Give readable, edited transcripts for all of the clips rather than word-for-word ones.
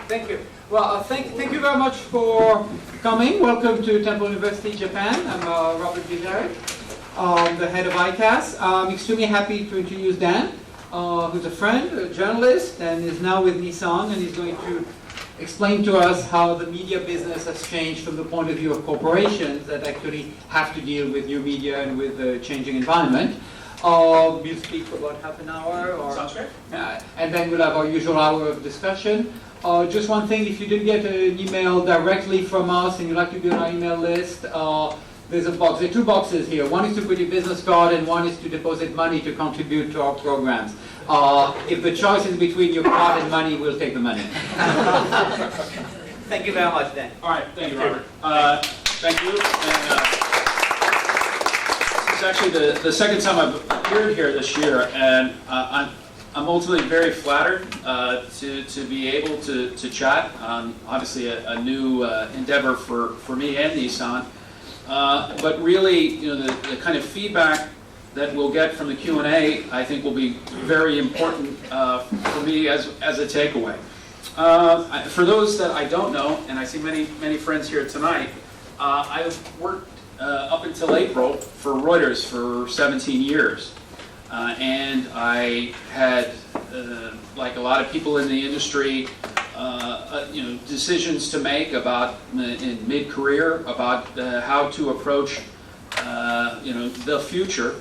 Thank you. Well, thank you very much for coming. Welcome to Temple University, Japan. I'm Robert Vizari, the head of ICAS. I'm extremely happy to introduce Dan, who's a friend, a journalist, and is now with Nissan, and he's going to explain to us how the media business has changed from the point of view of corporations that actually have to deal with new media and with the changing environment. We'll speak for about half an hour. Sounds great. And then we'll have our usual hour of discussion. Just one thing, if you didn't get an email directly from us and you'd like to be on our email list, there's a box. There are two boxes here. One is to put your business card and one is to deposit money to contribute to our programs. If the choice is between your card and money, we'll take the money. Thank you very much, Dan. All right, thank you, Robert. Thank you. And, this is actually the second time I've appeared here this year, and I'm ultimately very flattered to be able to chat. Obviously, a new endeavor for me and Nissan, but really, the kind of feedback that we'll get from the Q&A, I think, will be very important for me as a takeaway. For those that I don't know, and I see many friends here tonight, I've worked up until April for Reuters for 17 years. And I had, like a lot of people in the industry, decisions to make about, in mid-career, about how to approach, the future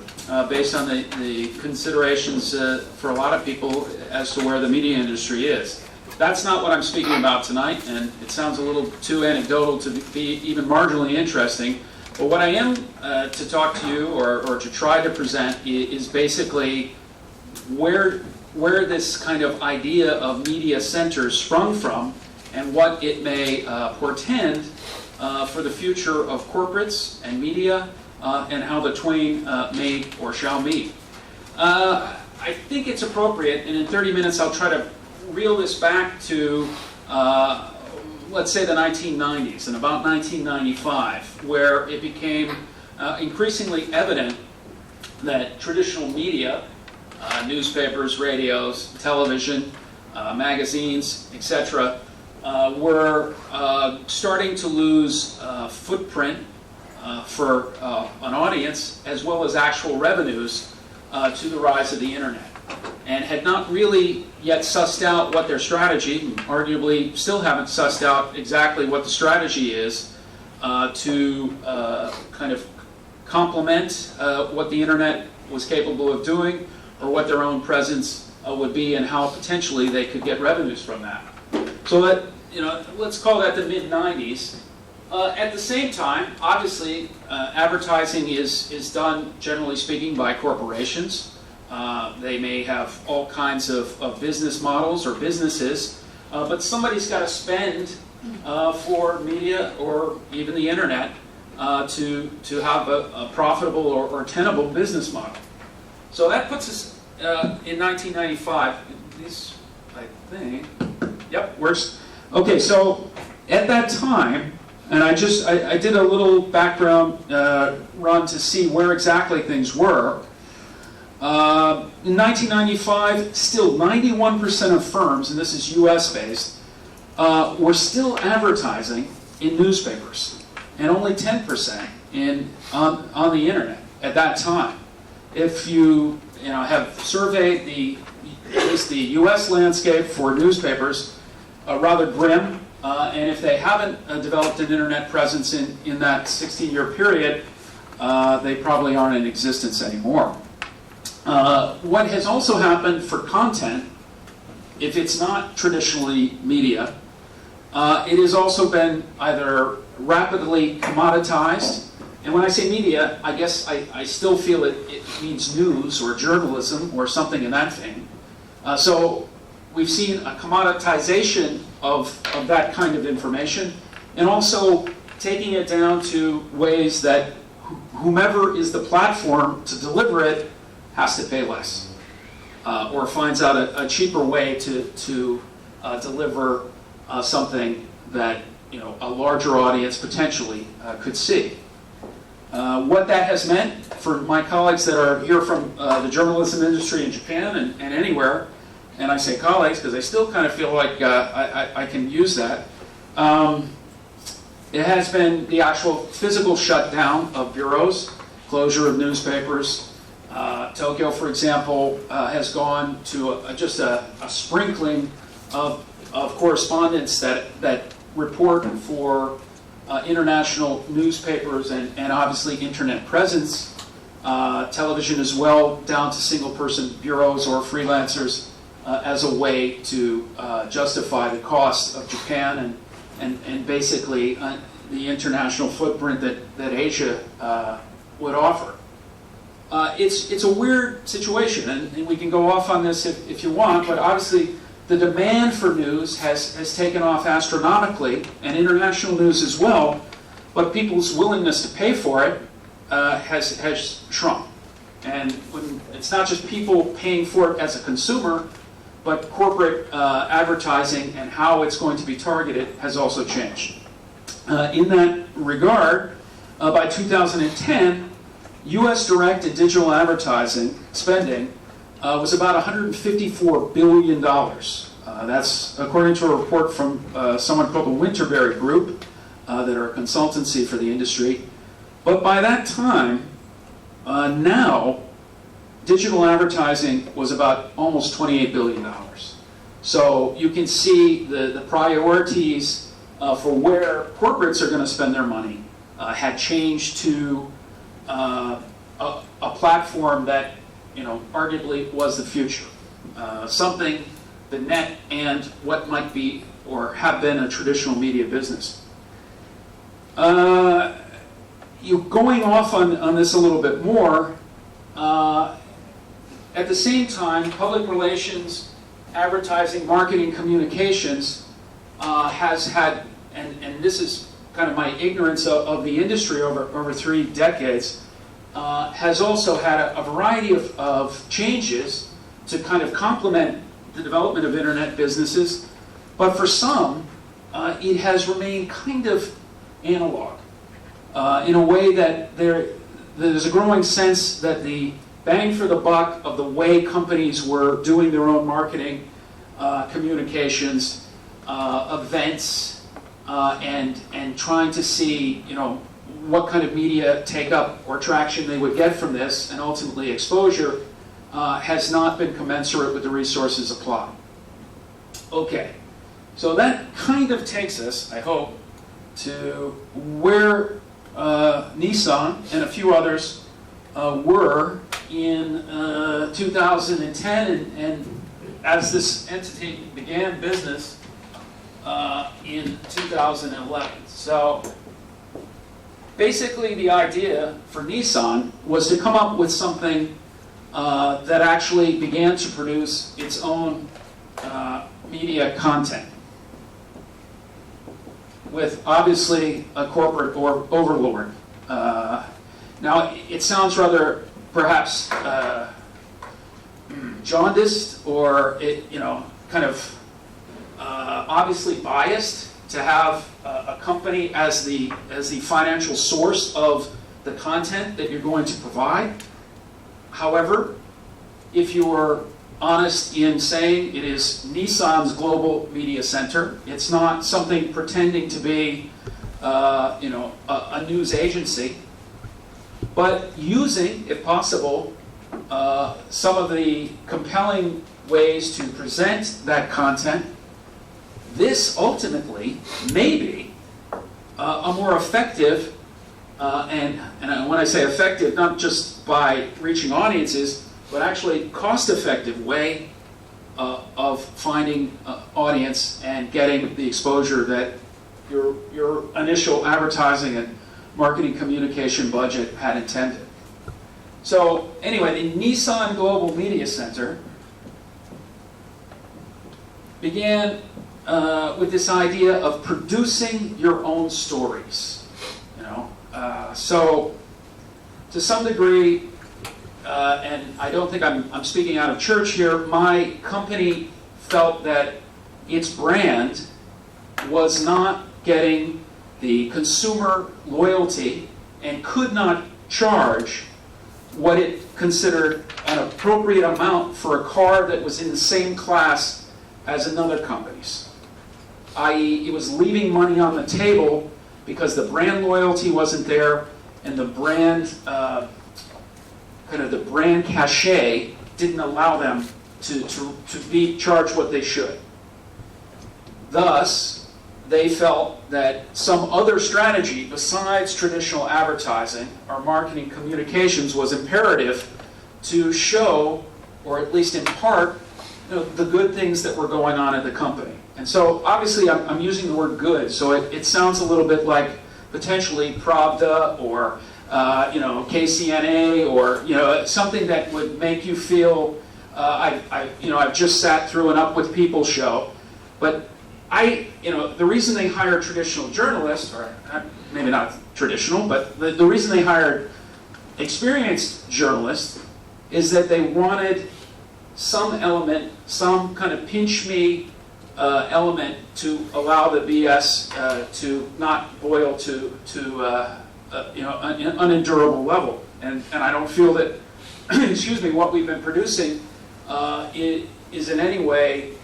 based on the considerations for a lot of people as to where the media industry is. That's not what I'm speaking about tonight, and it sounds a little too anecdotal to be even marginally interesting. But what I am to talk to you, or to try to present, is basically where this kind of idea of media centers sprung from, and what it may portend for the future of corporates and media, and how the twain may or shall meet. I think it's appropriate, and in 30 minutes I'll try to reel this back to let's say the 1990s, and about 1995, where it became increasingly evident that traditional media, newspapers, radios, television, magazines, etc., were starting to lose footprint for an audience, as well as actual revenues, to the rise of the internet, and had not really yet sussed out what their strategy, and arguably still haven't sussed out exactly what the strategy is to kind of complement what the internet was capable of doing, or what their own presence would be, and how potentially they could get revenues from that. So that, let's call that the mid-90s. At the same time, obviously, advertising is done, generally speaking, by corporations. They may have all kinds of business models or businesses, but somebody's got to spend for media or even the internet to have a profitable or tenable business model. So that puts us in 1995. This, I think, yep, works. Okay, so at that time, and I did a little background run to see where exactly things were. In 1995, still 91% of firms, and this is US-based, were still advertising in newspapers, and only 10% on the internet at that time. If you have surveyed at least the US landscape for newspapers, rather grim, and if they haven't developed an internet presence in that 16-year period, they probably aren't in existence anymore. What has also happened for content, if it's not traditionally media, it has also been either rapidly commoditized, and when I say media, I guess I still feel it means news or journalism or something in that vein. So we've seen a commoditization of that kind of information, and also taking it down to ways that whomever is the platform to deliver it has to pay less, or finds out a cheaper way to deliver something that a larger audience potentially could see. What that has meant for my colleagues that are here from the journalism industry in Japan and anywhere and I say colleagues because I still kind of feel like I can use that. It has been the actual physical shutdown of bureaus, closure of newspapers. Tokyo, for example, has gone to just a sprinkling of correspondents that report for international newspapers and obviously internet presence. Television as well, down to single-person bureaus or freelancers as a way to justify the cost of Japan and basically the international footprint that Asia would offer. It's a weird situation, and we can go off on this if you want, but obviously the demand for news has taken off astronomically, and international news as well, but people's willingness to pay for it has shrunk. And when it's not just people paying for it as a consumer, but corporate advertising and how it's going to be targeted has also changed. In that regard, by 2010, U.S. direct and digital advertising spending was about $154 billion. That's according to a report from someone called the Winterberry Group, that are a consultancy for the industry. But by that time, now, digital advertising was about almost $28 billion. So you can see the priorities for where corporates are going to spend their money had changed to a platform that, arguably was the future. Something, the net, and what might be or have been a traditional media business. Going off on this a little bit more, at the same time, public relations, advertising, marketing, communications has had, and this is kind of my ignorance of the industry over 3 decades, has also had a variety of changes to kind of complement the development of internet businesses, but for some, it has remained kind of analog. In a way that there's a growing sense that the bang for the buck of the way companies were doing their own marketing, communications, events, and trying to see, what kind of media take-up or traction they would get from this, and ultimately exposure, has not been commensurate with the resources applied. Okay, so that kind of takes us, I hope, to where Nissan and a few others were in 2010, and as this entity began business in 2011. So basically the idea for Nissan was to come up with something that actually began to produce its own media content, with obviously a corporate overlord. Now, it sounds rather perhaps jaundiced, or kind of obviously biased to have a company as the financial source of the content that you're going to provide. However, if you're honest in saying it is Nissan's global media center, it's not something pretending to be a news agency, but using, if possible, some of the compelling ways to present that content. This ultimately may be a more effective, and when I say effective, not just by reaching audiences, but actually cost-effective way of finding audience and getting the exposure that your initial advertising and marketing communication budget had intended. So anyway, the Nissan Global Media Center began with this idea of producing your own stories. So to some degree, and I don't think I'm speaking out of church here, my company felt that its brand was not getting the consumer loyalty and could not charge what it considered an appropriate amount for a car that was in the same class as another company's. I.e., it was leaving money on the table because the brand loyalty wasn't there, and the brand, the brand cachet didn't allow them to be charged what they should. Thus, they felt that some other strategy besides traditional advertising or marketing communications was imperative to show, or at least in part, the good things that were going on in the company. And so, obviously, I'm using the word good, so it sounds a little bit like potentially Pravda or KCNA or something that would make you feel I've just sat through an Up with People show. But the reason they hired traditional journalists, or maybe not traditional, but the reason they hired experienced journalists is that they wanted some element, some kind of pinch me element to allow the BS to not boil to an unendurable level. And I don't feel that, excuse me, what we've been producing is in any way,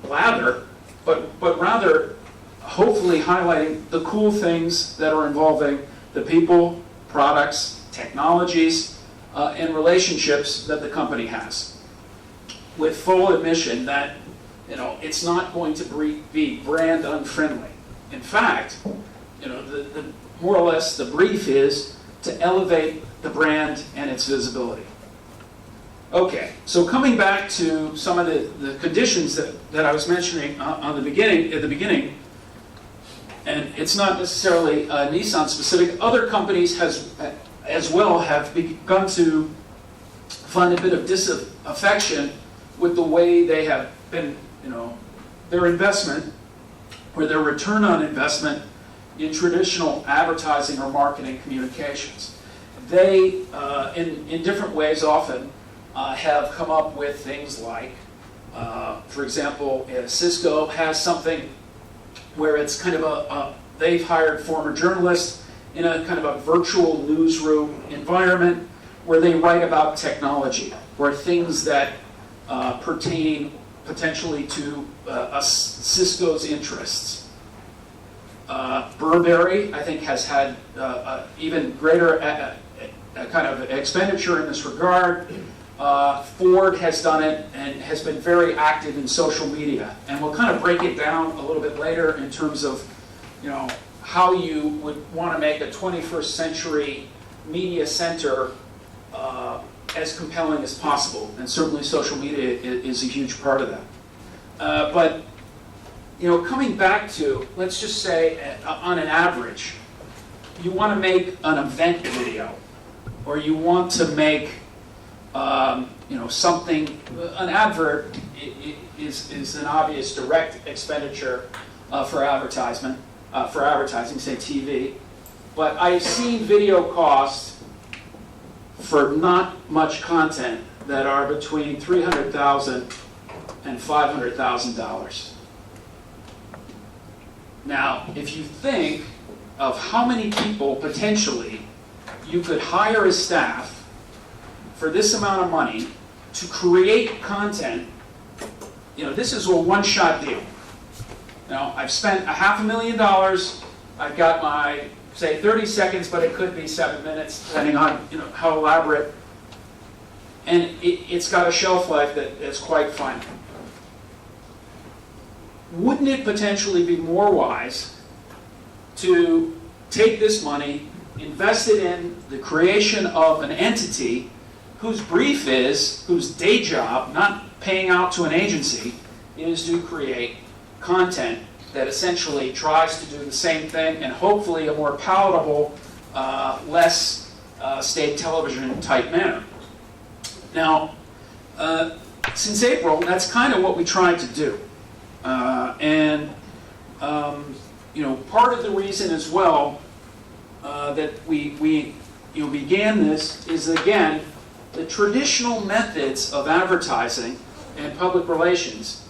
blather, but rather hopefully highlighting the cool things that are involving the people, products, technologies, and relationships that the company has, with full admission that it's not going to be brand unfriendly. In fact, the more or less the brief is to elevate the brand and its visibility. Okay, so coming back to some of the conditions that I was mentioning at the beginning, and it's not necessarily Nissan specific, other companies as well have begun to find a bit of disaffection with the way they have been, their investment or their return on investment in traditional advertising or marketing communications. They, in different ways often, have come up with things like, for example, Cisco has something where it's kind of they've hired former journalists in a kind of a virtual newsroom environment where they write about technology, or things that pertain potentially to Cisco's interests. Burberry, I think, has had even greater kind of expenditure in this regard. Ford has done it and has been very active in social media. And we'll kind of break it down a little bit later in terms of, how you would want to make a 21st century media center as compelling as possible. And certainly social media is a huge part of that. But coming back to, let's just say, on an average, you want to make an event video, or you want to make something, an advert is an obvious direct expenditure for advertising, say TV. But I've seen video costs for not much content that are between $300,000 and $500,000. Now, if you think of how many people potentially you could hire as staff for this amount of money to create content, this is a one-shot deal. I've spent $500,000. I've got my, say, 30 seconds, but it could be 7 minutes, depending on how elaborate. And it's got a shelf life that is quite finite. Wouldn't it potentially be more wise to take this money, invest it in the creation of an entity whose brief is, whose day job, not paying out to an agency, is to create content that essentially tries to do the same thing and hopefully a more palatable, less state television type manner. Now, since April, that's kind of what we tried to do. Part of the reason as well that we began this is, again, the traditional methods of advertising and public relations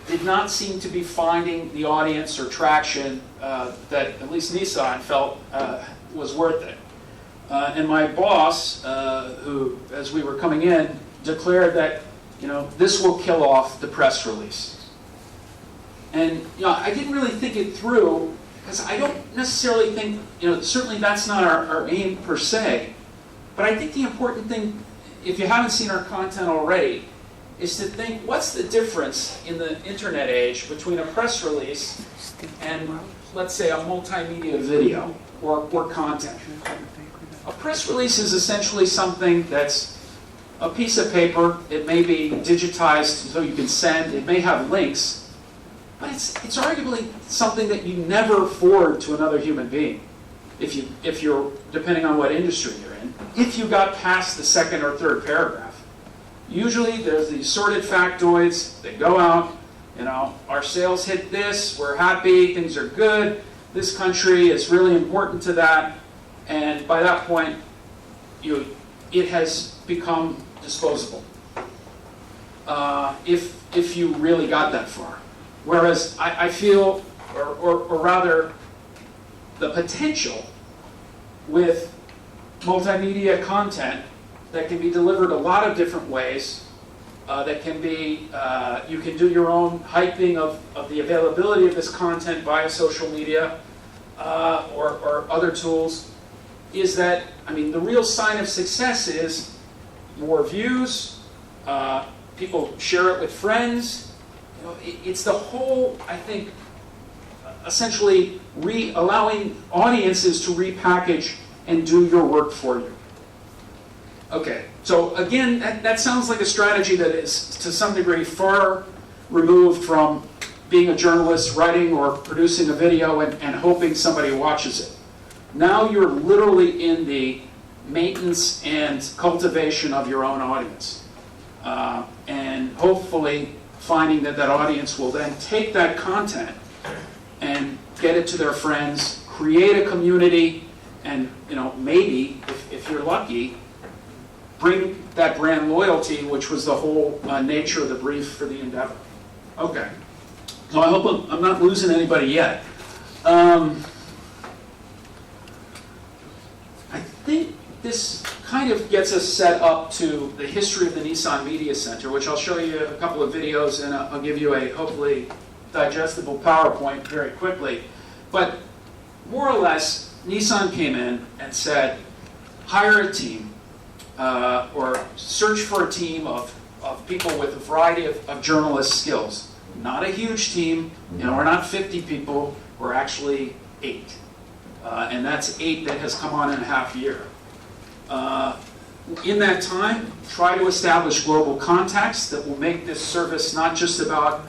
did not seem to be finding the audience or traction that at least Nissan felt was worth it. And my boss, who, as we were coming in, declared that, this will kill off the press release. And, I didn't really think it through, because I don't necessarily think, certainly that's not our aim per se. But I think the important thing, if you haven't seen our content already, is to think, what's the difference in the internet age between a press release and, let's say, a multimedia video or content? A press release is essentially something that's a piece of paper. It may be digitized so you can send. It may have links. But it's arguably something that you never forward to another human being, if you're, depending on what industry you're in, if you got past the second or third paragraph. Usually there's these sorted factoids that go out, our sales hit this, we're happy, things are good, this country is really important to that, and by that point, it has become disposable. If you really got that far. Whereas I feel, or rather, the potential with multimedia content that can be delivered a lot of different ways, that can be, you can do your own hyping of the availability of this content via social media or other tools, is that, the real sign of success is more views, people share it with friends. It's the whole, I think, essentially allowing audiences to repackage and do your work for you. Okay, so again, that sounds like a strategy that is, to some degree, far removed from being a journalist, writing or producing a video and hoping somebody watches it. Now you're literally in the maintenance and cultivation of your own audience. And hopefully finding that audience will then take that content and get it to their friends, create a community, and maybe, if you're lucky, bring that brand loyalty, which was the whole nature of the brief for the endeavor. Okay. So I hope I'm not losing anybody yet. I think this kind of gets us set up to the history of the Nissan Media Center, which I'll show you a couple of videos, and I'll give you a hopefully digestible PowerPoint very quickly. But more or less, Nissan came in and said, hire a team, or search for a team of people with a variety of journalist skills. Not a huge team. We're not 50 people. We're actually 8. And that's 8 that has come on in a half year. In that time, try to establish global contacts that will make this service not just about,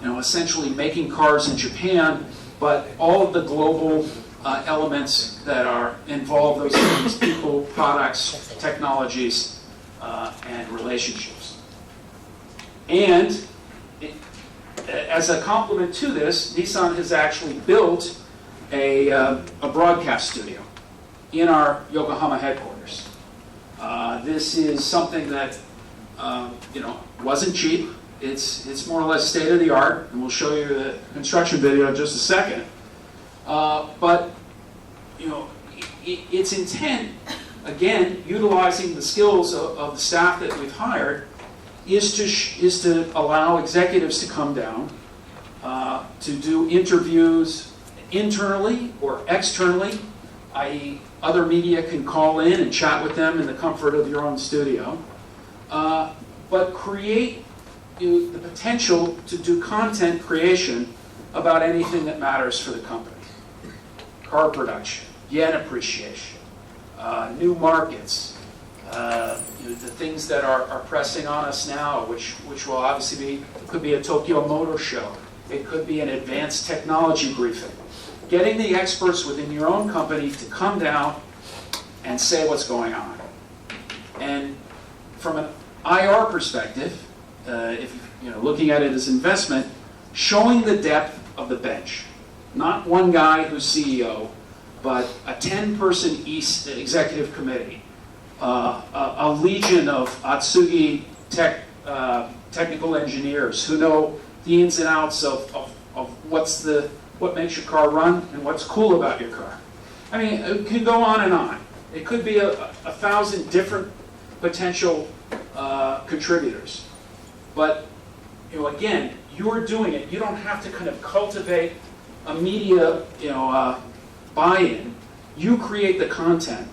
essentially making cars in Japan, but all of the global elements that are involved, those things, people, products, technologies, and relationships. And as a complement to this, Nissan has actually built a broadcast studio in our Yokohama headquarters. This is something that wasn't cheap. It's more or less state of the art, and we'll show you the construction video in just a second. But its intent, again, utilizing the skills of the staff that we've hired, is to allow executives to come down to do interviews internally or externally, i.e. other media can call in and chat with them in the comfort of your own studio, but create the potential to do content creation about anything that matters for the company. Car production, yen appreciation, new markets, the things that are pressing on us now, which will obviously be, it could be a Tokyo Motor Show, it could be an advanced technology briefing. Getting the experts within your own company to come down and say what's going on. And from an IR perspective, if looking at it as investment, showing the depth of the bench. Not one guy who's CEO, but a 10-person executive committee, a legion of Atsugi technical engineers who know the ins and outs of what makes your car run and what's cool about your car. I mean, it can go on and on. It could be a 1,000 different potential contributors. But again, you're doing it. You don't have to kind of cultivate a media buy-in. You create the content.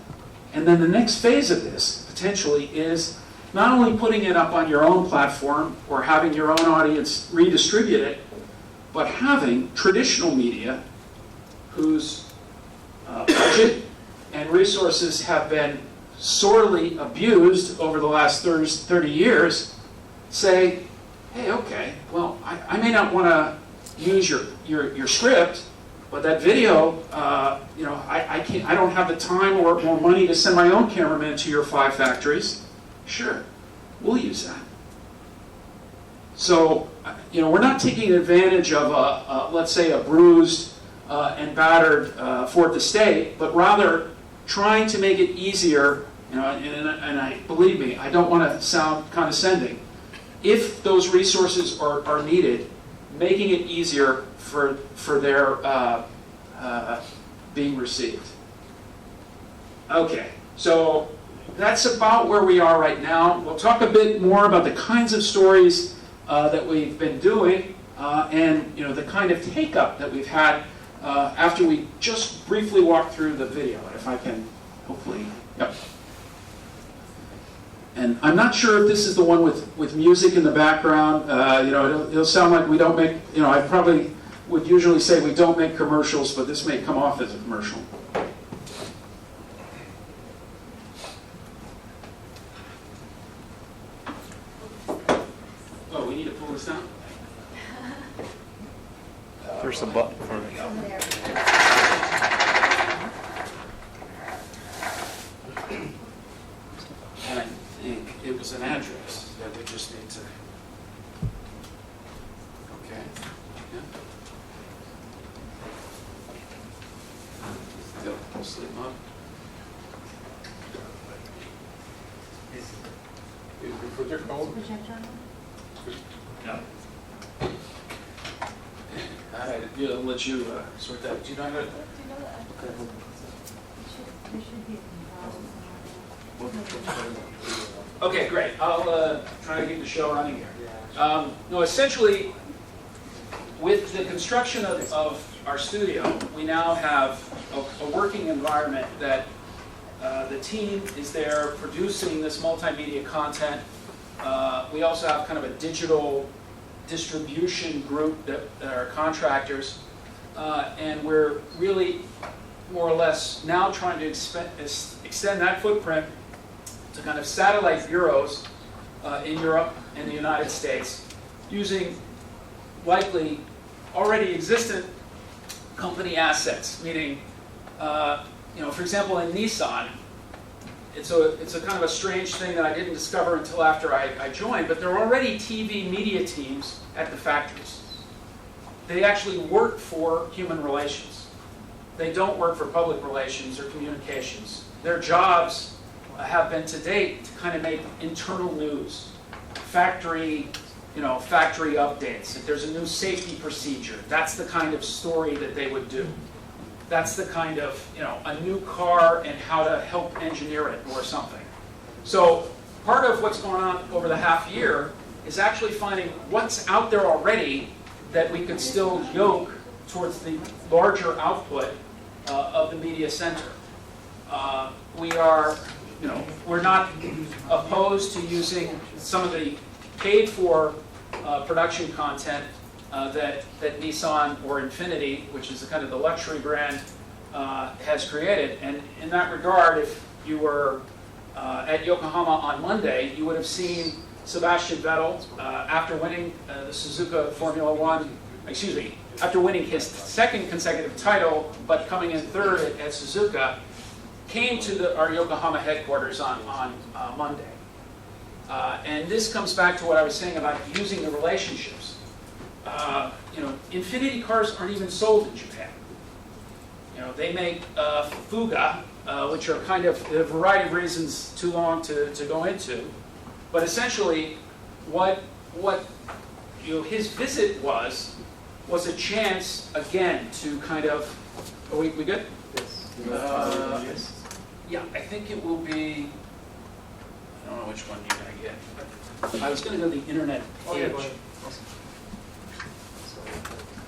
And then the next phase of this, potentially, is not only putting it up on your own platform or having your own audience redistribute it, but having traditional media whose budget and resources have been sorely abused over the last 30 years say, hey, okay, well, I may not want to use your script, but that video, I don't have the time or more money to send my own cameraman to your 5 factories. Sure, we'll use that. So, we're not taking advantage of let's say, a bruised and battered fourth estate, but rather trying to make it easier. And believe me, I don't want to sound condescending. If those resources are needed, making it easier for their being received. Okay, so that's about where we are right now. We'll talk a bit more about the kinds of stories that we've been doing and the kind of take-up that we've had after we just briefly walked through the video. If I can, hopefully, yep. And I'm not sure if this is the one with music in the background. It'll sound like we don't make, I probably would usually say we don't make commercials, but this may come off as a commercial. Oh, we need to pull this down? There's a button for it. And I think it was an address that we just need to. Okay. Yeah. Go sleep up. Is the projector on? No. I'll let you sort that. Do you know how to? Okay, great. I'll try to keep the show running here. No, essentially, with the construction of our studio, we now have a working environment that the team is there producing this multimedia content. We also have kind of a digital distribution group that are contractors, and we're really more or less now trying to extend that footprint to kind of satellite bureaus in Europe and the United States, using likely already existent company assets. Meaning, for example, in Nissan, it's a kind of a strange thing that I didn't discover until after I joined, but there are already TV media teams at the factories. They actually work for human relations. They don't work for public relations or communications. Their jobs have been to date to kind of make internal news, factory updates. If there's a new safety procedure, that's the kind of story that they would do. That's the kind of, a new car and how to help engineer it or something. So part of what's going on over the half year is actually finding what's out there already that we could still yoke towards the larger output of the media center. We're not opposed to using some of the paid for production content that Nissan or Infiniti, which is kind of the luxury brand, has created. And in that regard, if you were at Yokohama on Monday, you would have seen Sebastian Vettel, after winning the Suzuka Formula One, after winning his second consecutive title, but coming in third at Suzuka, came to our Yokohama headquarters on Monday. And this comes back to what I was saying about using the relationships. Infiniti cars aren't even sold in Japan. They make Fuga, which are kind of a variety of reasons too long to go into. But essentially, what his visit was a chance again to kind of. Are we good? Yes. Yeah, I think it will be, I don't know which one you're going to get. I was going to go to the internet page.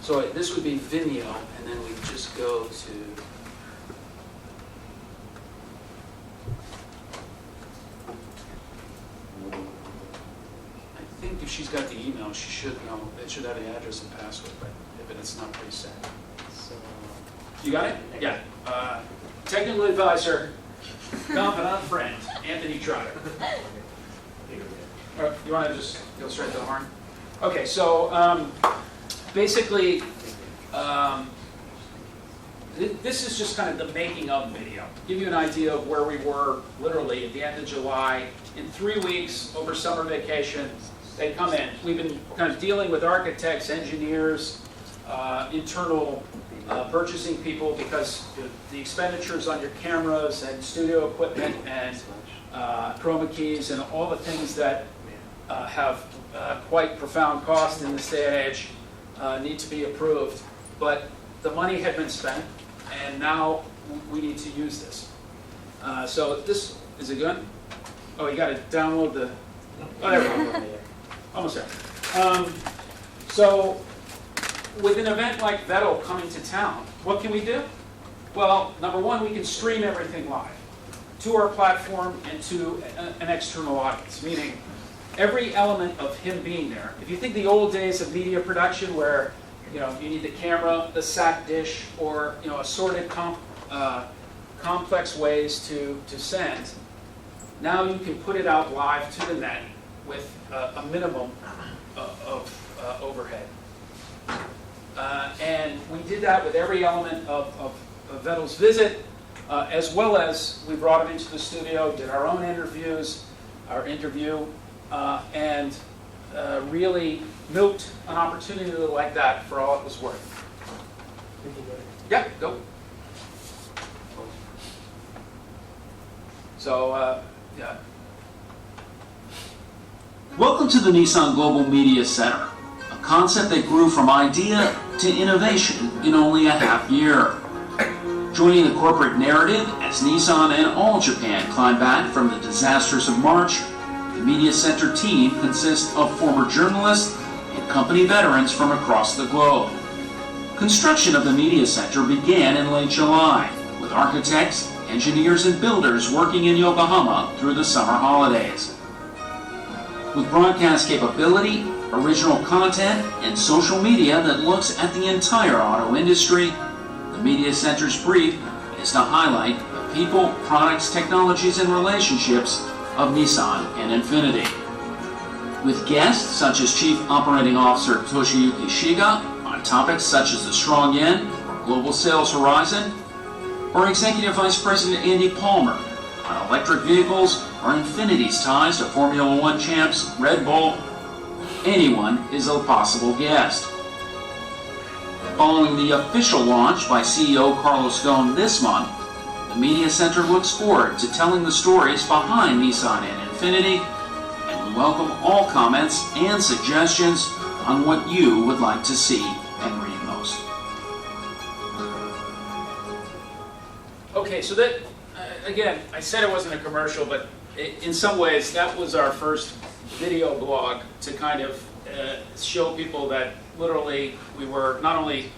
So this would be Vimeo, and then we just go to, I think if she's got the email, she should know. It should have the address and password, but if it's not preset. So, you got it? Yeah. Technical advisor, confidant friend, Anthony Trotter. You want to just go straight to the horn? Okay, so basically, this is just kind of the making of video. Give you an idea of where we were literally at the end of July. In 3 weeks over summer vacation, they come in. We've been kind of dealing with architects, engineers, internal purchasing people, because the expenditures on your cameras and studio equipment and chroma keys and all the things that have quite profound cost in this day and age need to be approved. But the money had been spent, and now we need to use this. So this, is it good? Oh, you got to download the, oh, there we go. Almost there. So with an event like Vettel coming to town, what can we do? Well, number one, we can stream everything live to our platform and to an external audience, meaning every element of him being there. If you think the old days of media production where you need the camera, the SAT dish, or assorted complex ways to send, now you can put it out live to the net with a minimum of overhead. And we did that with every element of Vettel's visit, as well as we brought him into the studio, did our own interview, and really milked an opportunity like that for all it was worth. Yeah, go. So, yeah. Welcome to the Nissan Global Media Center, a concept that grew from idea to innovation in only a half year. Joining the corporate narrative as Nissan and all Japan climb back from the disasters of March, the Media Center team consists of former journalists and company veterans from across the globe. Construction of the Media Center began in late July, with architects, engineers, and builders working in Yokohama through the summer holidays. With broadcast capability, original content, and social media that looks at the entire auto industry, the Media Center's brief is to highlight the people, products, technologies, and relationships of Nissan and Infiniti. With guests such as Chief Operating Officer Toshiyuki Shiga on topics such as the strong yen, or global sales horizon, or Executive Vice President Andy Palmer on electric vehicles or Infiniti's ties to Formula One champs Red Bull, anyone is a possible guest. Following the official launch by CEO Carlos Ghosn this month, the Media Center looks forward to telling the stories behind Nissan and Infiniti, and we welcome all comments and suggestions on what you would like to see and read most. Okay, so that, again, I said it wasn't a commercial, but in some ways that was our first video blog to kind of show people that literally we were not only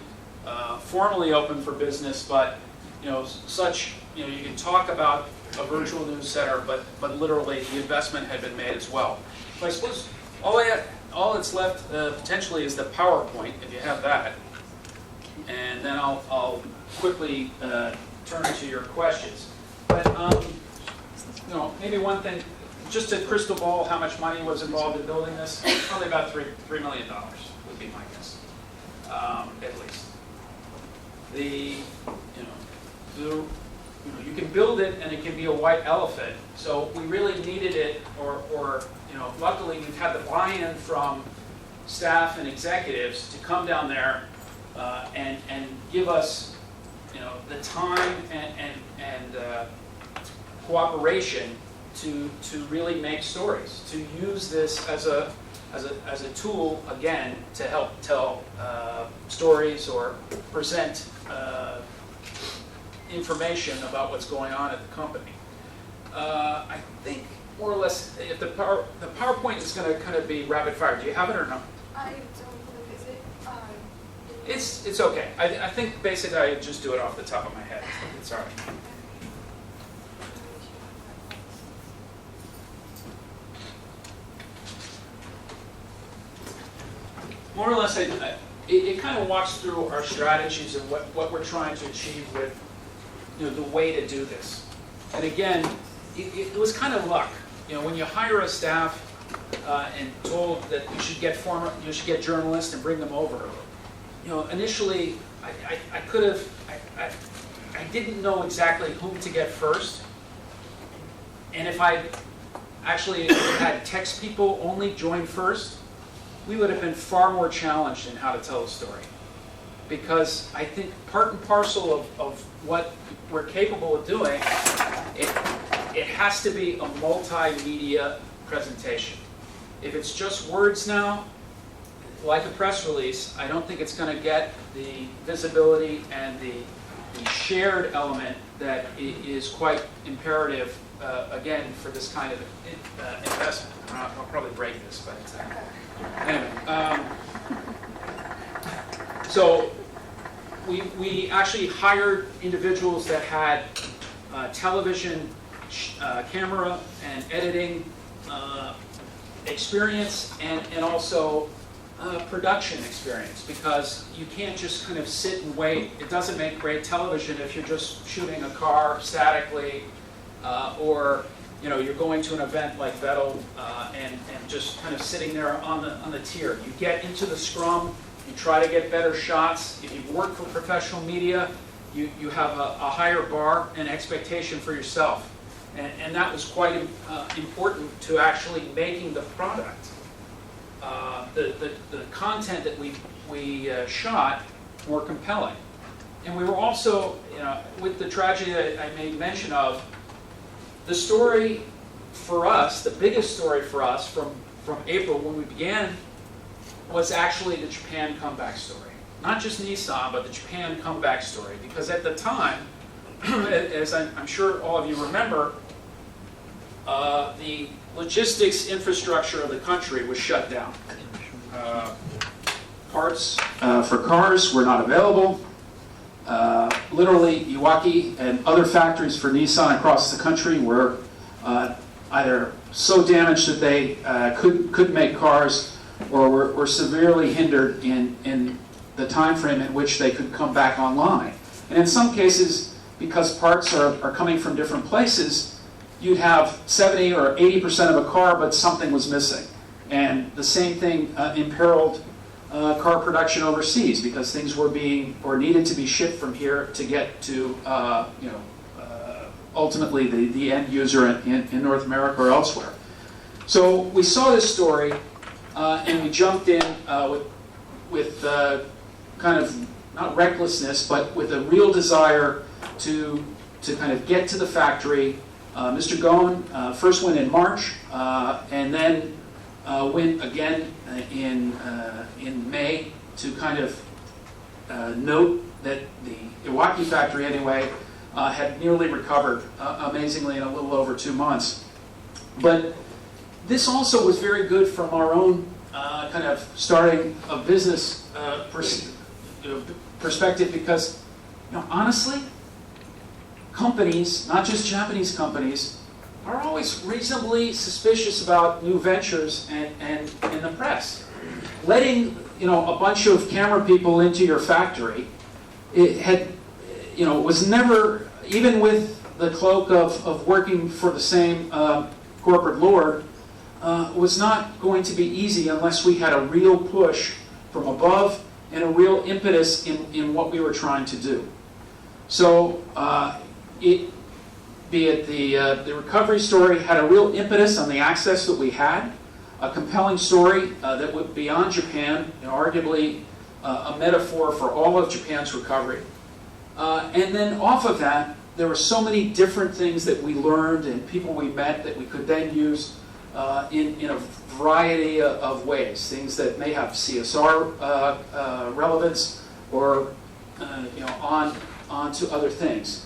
formally open for business, but you can talk about a virtual news center, but literally the investment had been made as well. So I suppose all that's left potentially is the PowerPoint, if you have that, and then I'll quickly turn to your questions. But maybe one thing, just to crystal ball how much money was involved in building this, probably about $3 million would be my guess, at least. You can build it and it can be a white elephant. So we really needed it, or luckily we've had the buy-in from staff and executives to come down there and give us, the time and cooperation to really make stories, to use this as a tool again to help tell stories or present information about what's going on at the company. I think more or less, if the PowerPoint is going to kind of be rapid fire. Do you have it or not? I don't believe is it. It's okay. I think basically I just do it off the top of my head. It's all right. More or less, it kind of walks through our strategies and what we're trying to achieve with, the way to do this. And again, it was kind of luck. When you hire a staff and told that you should get journalists and bring them over. Initially, I didn't know exactly whom to get first. And if I actually had text people only join first, we would have been far more challenged in how to tell the story. Because I think part and parcel of what we're capable of doing, it has to be a multimedia presentation. If it's just words now, like a press release, I don't think it's going to get the visibility and the shared element that is quite imperative, again, for this kind of investment. I'll probably break this, but anyway. So we actually hired individuals that had television, camera, and editing experience, and also production experience, because you can't just kind of sit and wait. It doesn't make great television if you're just shooting a car statically, or you're going to an event like Vettel and just kind of sitting there on the tier. You get into the scrum, you try to get better shots. If you've worked for professional media, you have a higher bar and expectation for yourself. And that was quite important to actually making the product. The content that we shot more compelling. And we were also, with the tragedy that I made mention of, the story for us, the biggest story for us from April when we began, was actually the Japan comeback story. Not just Nissan, but the Japan comeback story. Because at the time, as I'm sure all of you remember, the logistics infrastructure of the country was shut down. Parts for cars were not available. Literally, Iwaki and other factories for Nissan across the country were either so damaged that they couldn't make cars, or were severely hindered in the time frame in which they could come back online. And in some cases, because parts are coming from different places, you'd have 70 or 80% of a car, but something was missing. And the same thing imperiled car production overseas, because things were needed to be shipped from here to get to ultimately the end user in North America or elsewhere. So we saw this story and we jumped in with kind of not recklessness, but with a real desire to kind of get to the factory. Mr. Goen first went in March, and then went again in May to kind of note that the Iwaki factory, anyway, had nearly recovered amazingly in a little over 2 months. But this also was very good from our own kind of starting a business perspective, because honestly, companies, not just Japanese companies, are always reasonably suspicious about new ventures and in the press. Letting a bunch of camera people into your factory, was never, even with the cloak of working for the same corporate lord, was not going to be easy unless we had a real push from above and a real impetus in what we were trying to do. So be it the recovery story had a real impetus on the access that we had, a compelling story that went beyond Japan, arguably a metaphor for all of Japan's recovery. And then off of that, there were so many different things that we learned and people we met that we could then use in a variety of ways. Things that may have CSR relevance, or on to other things.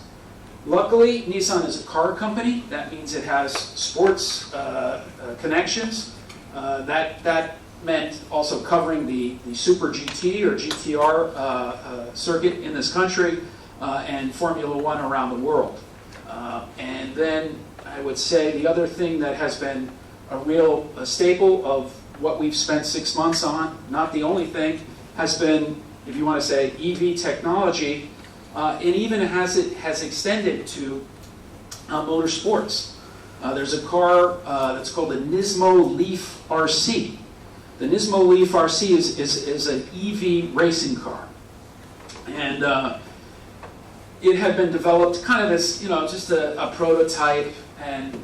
Luckily, Nissan is a car company. That means it has sports connections. That meant also covering the Super GT or GTR circuit in this country and Formula One around the world. And then I would say the other thing that has been a staple of what we've spent 6 months on, not the only thing, has been, if you want to say, EV technology. It even has extended to motorsports. There's a car that's called the Nismo Leaf RC. The Nismo Leaf RC is an EV racing car. And it had been developed kind of as, just a prototype and,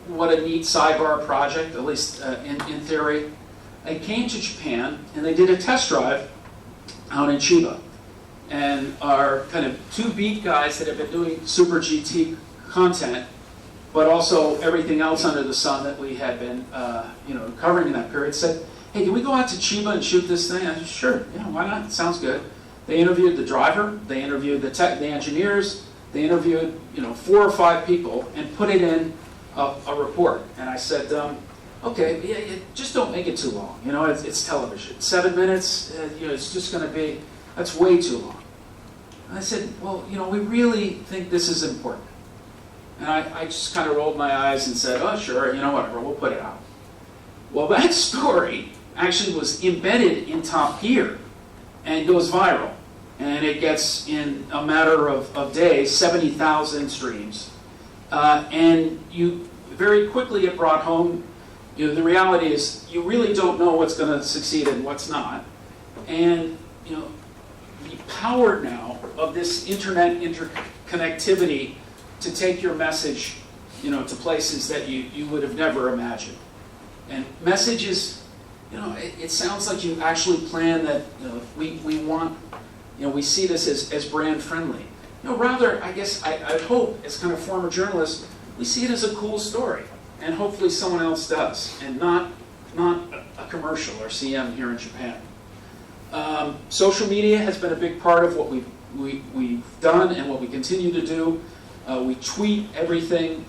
what a neat sidebar project, at least in theory. They came to Japan and they did a test drive out in Chiba. And our kind of two beat guys that have been doing Super GT content, but also everything else under the sun that we had been, covering in that period, said, "Hey, can we go out to Chiba and shoot this thing?" I said, "Sure, yeah, why not? Sounds good." They interviewed the driver, they interviewed the engineers, they interviewed 4 or 5 people and put it in a report. And I said, "Okay, yeah, just don't make it too long. It's television. 7 minutes, it's just going to be. That's way too long." And I said, "Well, we really think this is important." And I just kind of rolled my eyes and said, "Oh, sure, whatever, we'll put it out." Well, that story actually was embedded in Top Gear and goes viral. And it gets, in a matter of days, 70,000 streams. And very quickly it brought home, the reality is you really don't know what's going to succeed and what's not. And, the power now of this internet interconnectivity to take your message, to places that you would have never imagined. And messages, it sounds like you actually plan that, we want, we see this as brand friendly. Rather, I guess, I hope, as kind of former journalists, we see it as a cool story. And hopefully someone else does, and not a commercial or CM here in Japan. Social media has been a big part of what we've done and what we continue to do. We tweet everything,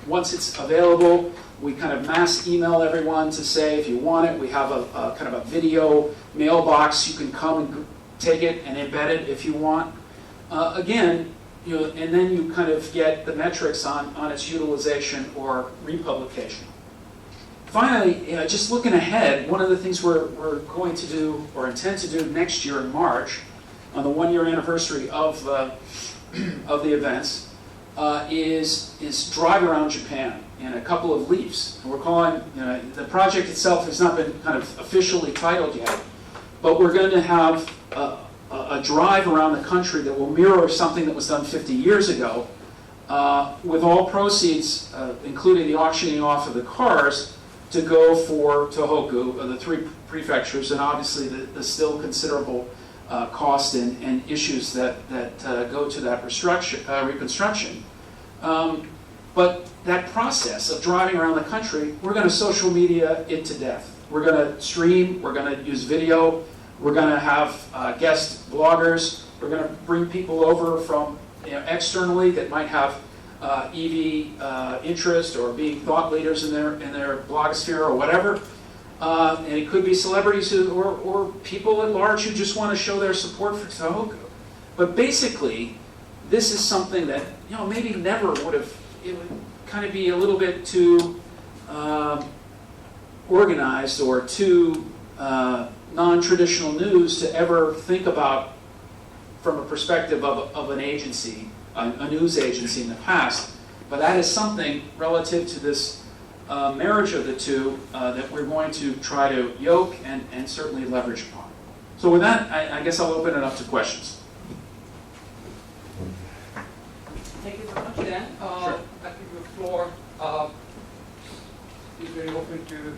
once it's available. We kind of mass email everyone to say, if you want it, we have a kind of a video mailbox. You can come and take it and embed it if you want. Again, and then you kind of get the metrics on its utilization or republication. Finally, just looking ahead, one of the things we're going to do or intend to do next year in March, on the 1-year anniversary of the events, is drive around Japan in a couple of leaps. And we're calling, the project itself has not been kind of officially titled yet, but we're going to have a drive around the country that will mirror something that was done 50 years ago, with all proceeds, including the auctioning off of the cars, to go for Tohoku, the 3 prefectures, and obviously the still considerable cost and issues that go to that reconstruction. But that process of driving around the country, we're going to social media it to death. We're going to stream, we're going to use video, we're going to have guest bloggers, we're going to bring people over from externally that might have EV interest or being thought leaders in their blogosphere or whatever. And it could be celebrities or people at large who just want to show their support for Tohoku. But basically, this is something that maybe never would have. It would kind of be a little bit too organized or too non-traditional news to ever think about from a perspective of an agency, a news agency in the past. But that is something relative to this marriage of the two that we're going to try to yoke and certainly leverage upon. So with that, I guess I'll open it up to questions. Thank you very much, Dan. Sure. I think the floor is very open to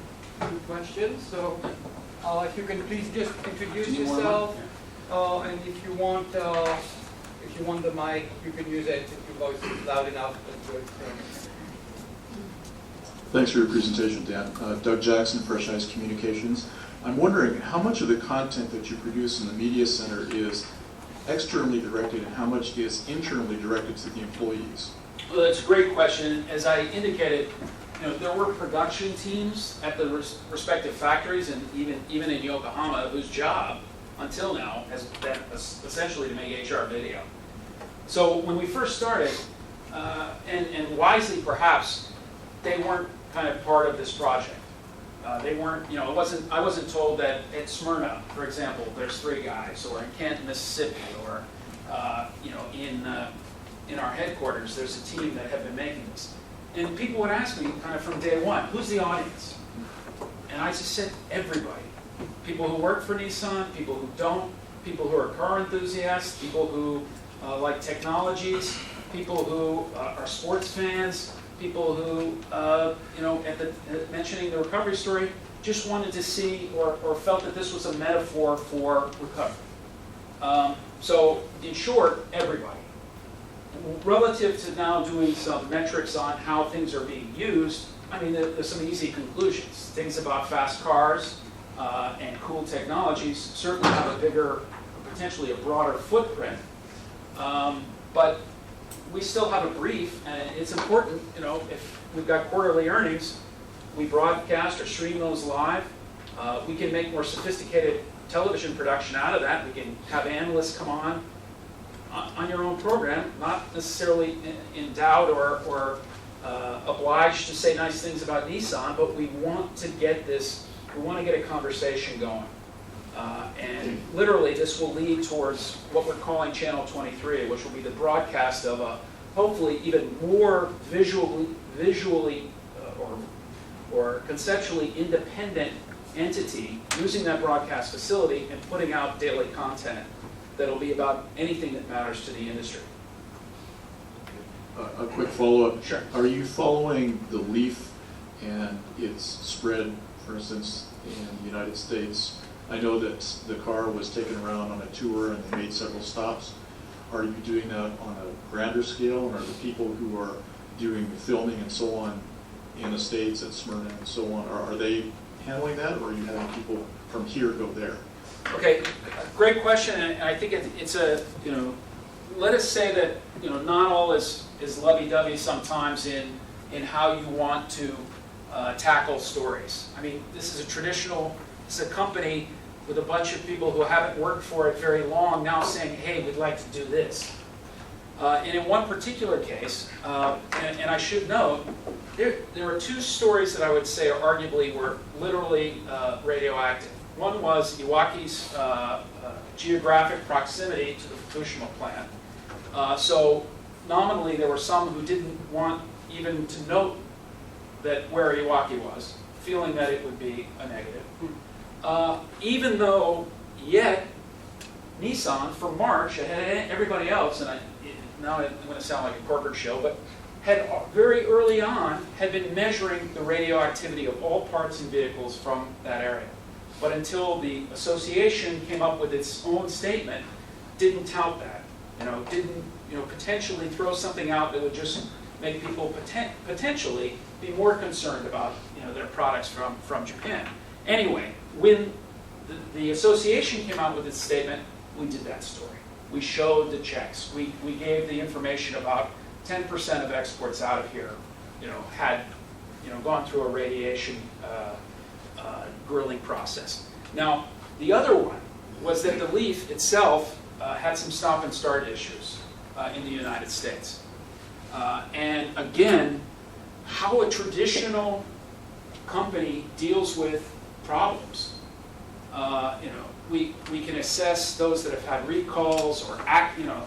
questions. So if you can please just introduce yourself, and if you want the mic, you can use it if your voice is loud enough. That's good. Thanks for your presentation, Dan. Doug Jackson, Fresh Eyes Communications. I'm wondering how much of the content that you produce in the Media Center is externally directed and how much is internally directed to the employees? Well, that's a great question. As I indicated, there were production teams at the respective factories, and even in Yokohama, whose job until now has been essentially to make HR video. So when we first started, and wisely perhaps, they weren't kind of part of this project. They weren't, I wasn't told that at Smyrna, for example, there's 3 guys, or in Canton, Mississippi, or in our headquarters, there's a team that have been making this. And people would ask me kind of from day one, who's the audience? And I just said, everybody. People who work for Nissan, people who don't, people who are car enthusiasts, people who like technologies, people who are sports fans, people who, mentioning the recovery story, just wanted to see or felt that this was a metaphor for recovery. So in short, everybody. Relative to now doing some metrics on how things are being used, I mean, there's some easy conclusions. Things about fast cars and cool technologies certainly have a bigger, potentially a broader footprint. But we still have a brief, and it's important, if we've got quarterly earnings, we broadcast or stream those live. We can make more sophisticated television production out of that. We can have analysts come on your own program, not necessarily endowed or obliged to say nice things about Nissan, but we want to get a conversation going. And literally this will lead towards what we're calling Channel 23, which will be the broadcast of a hopefully even more visually or conceptually independent entity using that broadcast facility and putting out daily content that'll be about anything that matters to the industry. A quick follow-up. Sure. Are you following the leaf and its spread, for instance, in the United States? I know that the car was taken around on a tour and they made several stops. Are you doing that on a grander scale? And are the people who are doing the filming and so on in the States at Smyrna and so on, are they handling that, or are you having people from here go there? Okay, great question, and I think it's let us say that, not all is lovey-dovey sometimes in how you want to tackle stories. I mean, this is a company with a bunch of people who haven't worked for it very long now saying, hey, we'd like to do this. And in one particular case, and I should note, there were 2 stories that I would say arguably were literally radioactive. One was Iwaki's geographic proximity to the Fukushima plant. So nominally there were some who didn't want even to note that where Iwaki was, feeling that it would be a negative. Even though yet Nissan for March ahead of everybody else, and now I'm going to sound like a corporate show, but had very early on had been measuring the radioactivity of all parts and vehicles from that area. But until the association came up with its own statement, didn't tout that, didn't potentially throw something out that would just make people potentially be more concerned about their products from Japan. Anyway, when the association came out with its statement, we did that story. We showed the checks. We gave the information about 10% of exports out of here, had gone through a radiation grilling process. Now, the other one was that the Leaf itself had some stop and start issues in the United States. And again, how a traditional company deals with problems. We can assess those that have had recalls or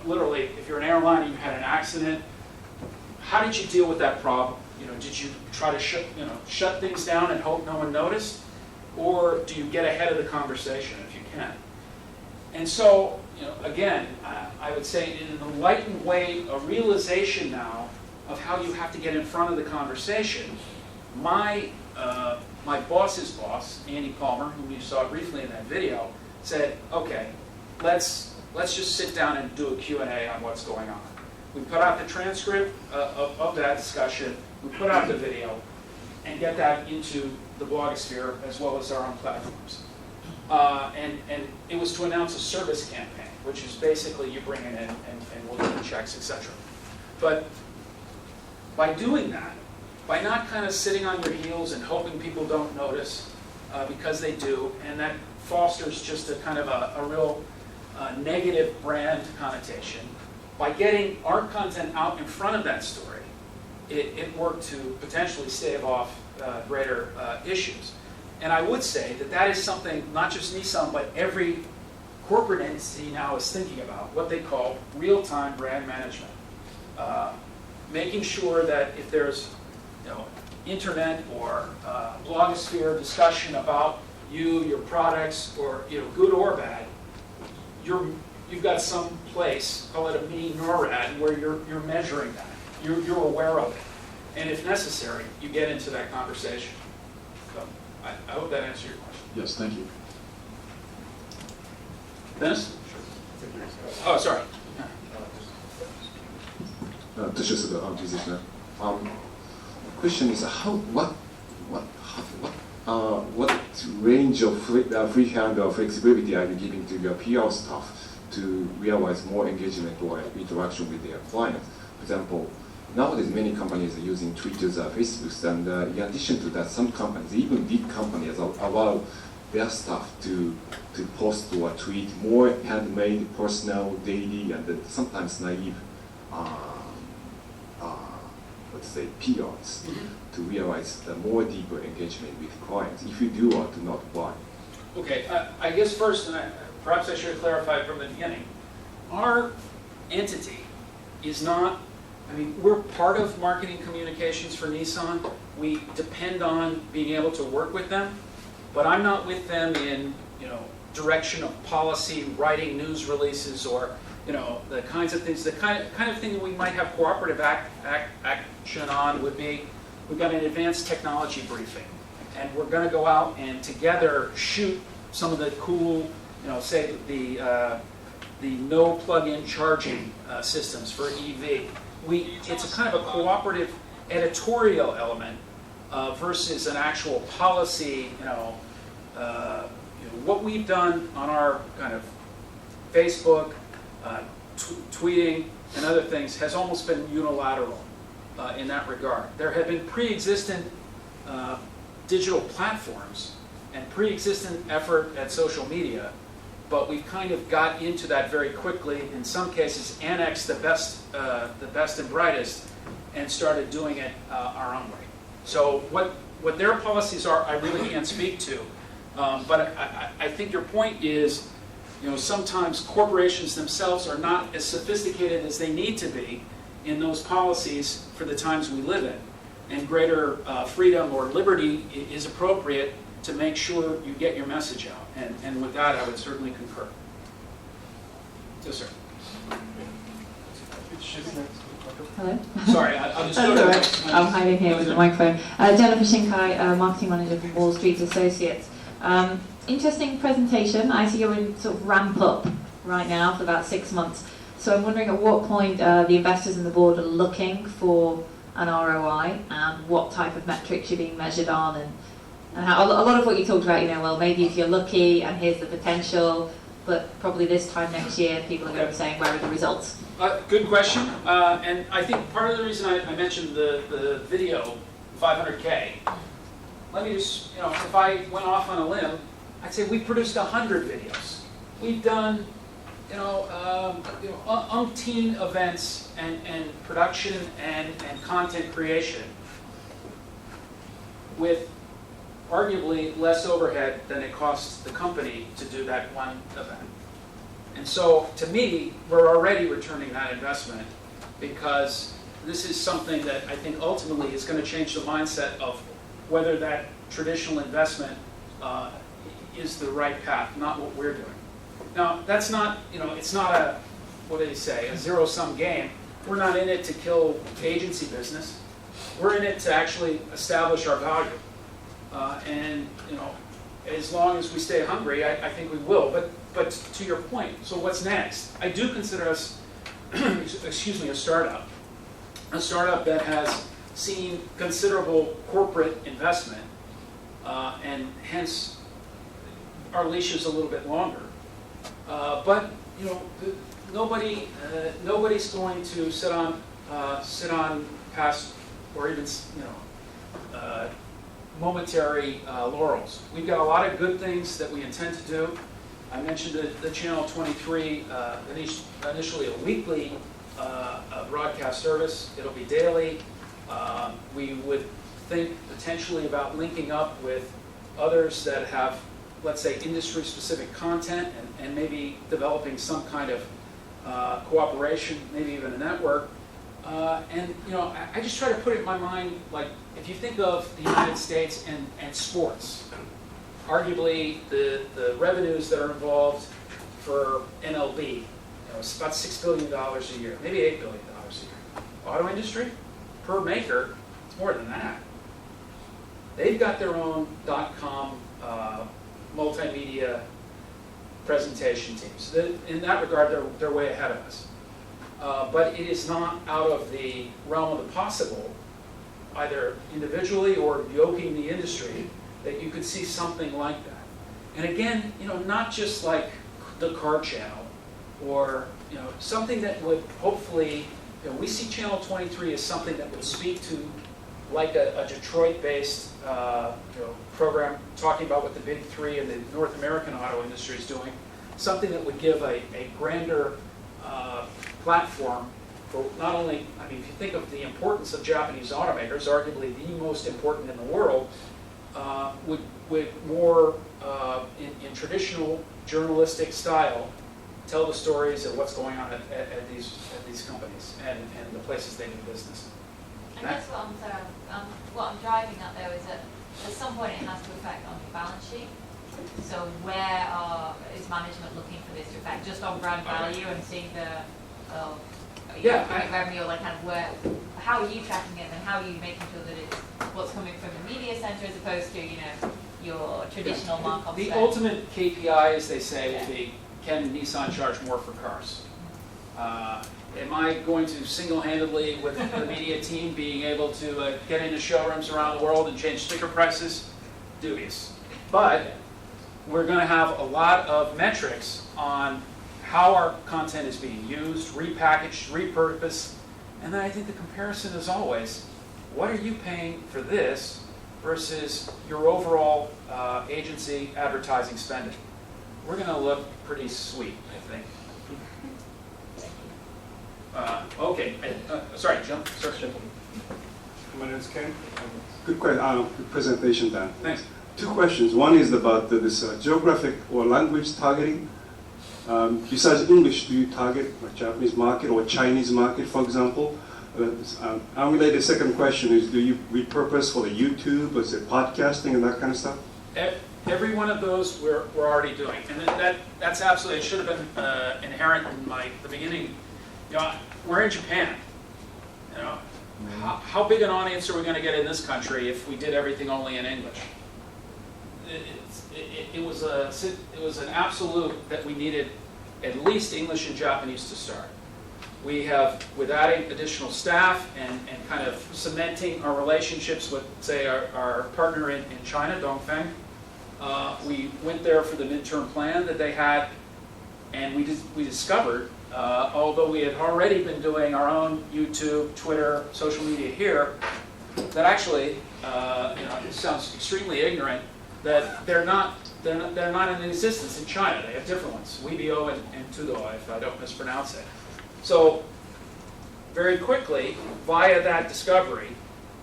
literally, if you're an airline and you had an accident, how did you deal with that problem? Did you try to shut things down and hope no one noticed? Or do you get ahead of the conversation if you can? And so, again, I would say in an enlightened way, a realization now of how you have to get in front of the conversation. My boss's boss, Andy Palmer, whom you saw briefly in that video, said, okay, let's just sit down and do a Q&A on what's going on. We put out the transcript of that discussion, we put out the video, and get that into the blogosphere as well as our own platforms. And it was to announce a service campaign. which is basically you bring it in and we'll do the checks, etc. But by doing that, by not kind of sitting on your heels and hoping people don't notice, because they do, and that fosters just a kind of a real negative brand connotation. By getting our content out in front of that story, it worked to potentially stave off greater issues. And I would say that that is something not just Nissan, but every corporate entity now is thinking about, what they call real-time brand management. Making sure that if there's internet or blogosphere discussion about you, your products, or good or bad, you've got some place, call it a mini NORAD, where you're measuring that. You're aware of it. And if necessary, you get into that conversation. So I hope that answers your question. Yes, thank you. Dennis? Oh, sorry. This is the position. Question is what range of free hand or flexibility are you giving to your PR staff to realize more engagement or interaction with their clients? For example, nowadays many companies are using Twitters or Facebooks, and in addition to that, some companies, even big companies, allow their staff to post or tweet more handmade, personal, daily, and sometimes naive, let's say, PRs to realize the more deeper engagement with clients. If you do or do not, why? Okay, I guess first, and perhaps I should clarify from the beginning, our entity is not, we're part of marketing communications for Nissan. We depend on being able to work with them, but I'm not with them in, direction of policy, writing news releases, or, the kinds of things, the kind of thing that we might have cooperative action on would be, we've got an advanced technology briefing, and we're going to go out and together shoot some of the cool, say the no plug-in charging systems for EV. It's a kind of a cooperative editorial element versus an actual policy, what we've done on our kind of Facebook, tweeting, and other things has almost been unilateral in that regard. There have been pre-existent digital platforms and pre-existent effort at social media, but we've kind of got into that very quickly, in some cases annexed the best and brightest, and started doing it our own way. So what their policies are, I really can't speak to. But I think your point is, sometimes corporations themselves are not as sophisticated as they need to be in those policies for the times we live in. And greater freedom or liberty is appropriate to make sure you get your message out. And with that, I would certainly concur. Yes, sir. Hello. Sorry, I'll just go That's all right. I'm hiding here with the microphone. Jennifer Shinkai, Marketing Manager for Wall Street Associates. Interesting presentation. I see you're in sort of ramp up right now for about 6 months. So I'm wondering at what point the investors and the board are looking for an ROI and what type of metrics you're being measured on, and how, a lot of what you talked about, well, maybe if you're lucky and here's the potential, but probably this time next year people are going to be saying, where are the results? Good question. And I think part of the reason I mentioned the video 500K, let me just, if I went off on a limb, I'd say we produced 100 videos. We've done, umpteen events and production and content creation with arguably less overhead than it costs the company to do that one event. And so, to me, we're already returning that investment because this is something that I think ultimately is going to change the mindset of whether that traditional investment is the right path, not what we're doing. Now, that's not, it's not a, what do they say, a zero-sum game. We're not in it to kill agency business. We're in it to actually establish our value. And, as long as we stay hungry, I think we will. But to your point, so what's next? I do consider us, excuse me, a startup that has seen considerable corporate investment, and hence our leash is a little bit longer. But you know, nobody's going to sit on past or even momentary laurels. We've got a lot of good things that we intend to do. I mentioned the Channel 23, initially a weekly broadcast service. It'll be daily. We would think potentially about linking up with others that have, let's say, industry-specific content and maybe developing some kind of cooperation, maybe even a network. And you know, I just try to put it in my mind, like, if you think of the United States and sports, arguably the revenues that are involved for MLB, you know, it's about $6 billion a year, maybe $8 billion a year. Auto industry, per maker, it's more than that. They've got their own .com multimedia presentation teams. In that regard, they're way ahead of us. But it is not out of the realm of the possible, either individually or yoking the industry, that you could see something like that. And again, you know, not just like the car channel, or you know, something that would hopefully, you know, we see Channel 23 as something that would speak to, like a Detroit-based program talking about what the big three in the North American auto industry is doing, something that would give a grander platform for not only, I mean, if you think of the importance of Japanese automakers, arguably the most important in the world, would more in traditional journalistic style tell the stories of what's going on at these companies and the places they do business. And that's what I'm driving at though, is that at some point it has to affect on the balance sheet. So where is management looking for this to affect? Just on brand value and seeing the revenue, like kind of where, how are you tracking it and how are you making sure that it's what's coming from the media center as opposed to, you know, your traditional markup? The ultimate KPI, as they say, will be, can Nissan charge more for cars? Am I going to single-handedly, with the media team, being able to get into showrooms around the world and change sticker prices? Dubious. But we're going to have a lot of metrics on how our content is being used, repackaged, repurposed, and then I think the comparison is always, what are you paying for this versus your overall agency advertising spending? We're going to look pretty sweet, I think. Okay, sorry, Jim. Sorry. My name is Ken. Good presentation, Dan. Thanks. Two questions. One is about this geographic or language targeting. Besides English, do you target a Japanese market or Chinese market, for example? Unrelated second question is, do you repurpose for the YouTube, or say podcasting and that kind of stuff? Every one of those we're already doing, and that's absolutely, it should have been inherent in the beginning. You know, we're in Japan. You know, how big an audience are we going to get in this country if we did everything only in English? It was an absolute that we needed at least English and Japanese to start. We have, with adding additional staff and kind of cementing our relationships with, say, our partner in China, Dongfeng, we went there for the midterm plan that they had, and we discovered, although we had already been doing our own YouTube, Twitter, social media here, that actually, it sounds extremely ignorant, that they're not in existence in China. They have different ones, Weibo and Tudo, if I don't mispronounce it. So very quickly, via that discovery,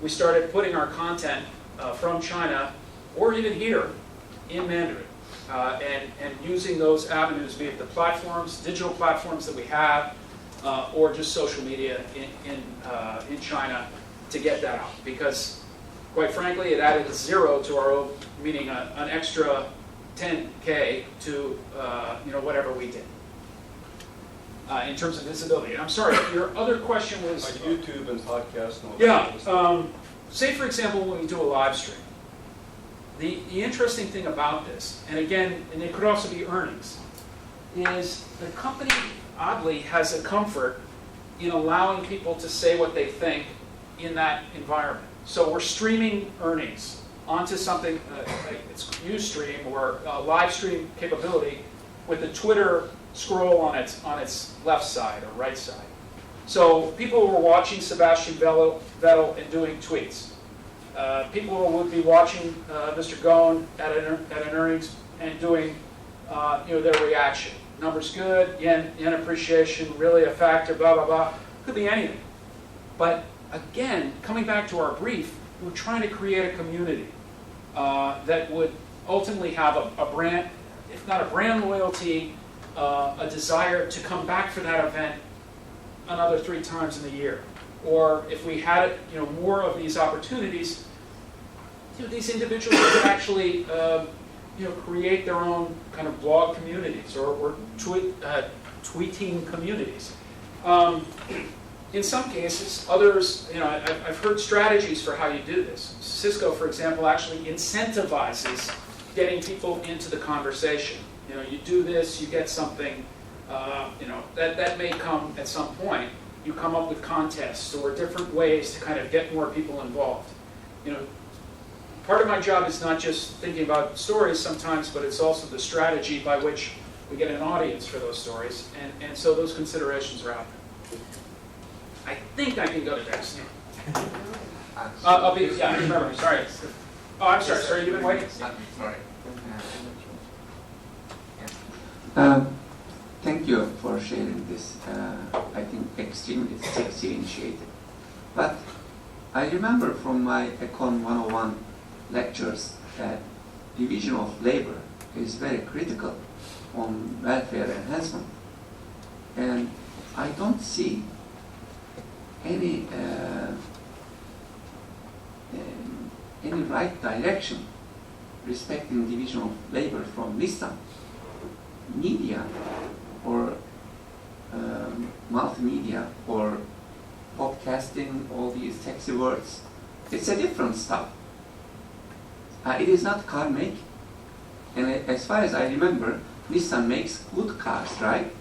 we started putting our content from China, or even here, in Mandarin, and using those avenues, be it the platforms, digital platforms that we have, or just social media in China, to get that out. Because, quite frankly, it added a zero to our own, meaning an extra 10K to whatever we did in terms of visibility. And I'm sorry, your other question was like YouTube and podcasts. And all yeah. That stuff. Say for example, when we do a live stream. The interesting thing about this, and again, and it could also be earnings, is the company oddly has a comfort in allowing people to say what they think in that environment. So we're streaming earnings onto something, like it's Ustream or a live stream capability with the Twitter scroll on its left side or right side. So people were watching Sebastian Vettel and doing tweets. People would be watching Mr. Ghosn at an earnings and doing their reaction. Numbers good, yen appreciation, really a factor, blah, blah, blah. Could be anything. But again, coming back to our brief, we're trying to create a community that would ultimately have a brand, if not a brand loyalty, a desire to come back for that event another 3 times in the year. Or if we had more of these opportunities, these individuals could actually create their own kind of blog communities or tweeting communities. In some cases, others, I've heard strategies for how you do this. Cisco, for example, actually incentivizes getting people into the conversation. You do this, you get something, that may come at some point. You come up with contests or different ways to kind of get more people involved. Part of my job is not just thinking about stories sometimes, but it's also the strategy by which we get an audience for those stories. And so those considerations are out there. I think I can go to next. I remember, sorry. Oh, I'm sorry, sorry, you've been waiting? Sorry. Thank you for sharing this, I think, extremely sexy initiative. But I remember from my Econ 101 lectures that division of labor is very critical on welfare enhancement. And I don't see any right direction respecting division of labor from Nissan. Media or multimedia or podcasting, all these sexy words, it's a different stuff. It is not car making. And as far as I remember, Nissan makes good cars, right?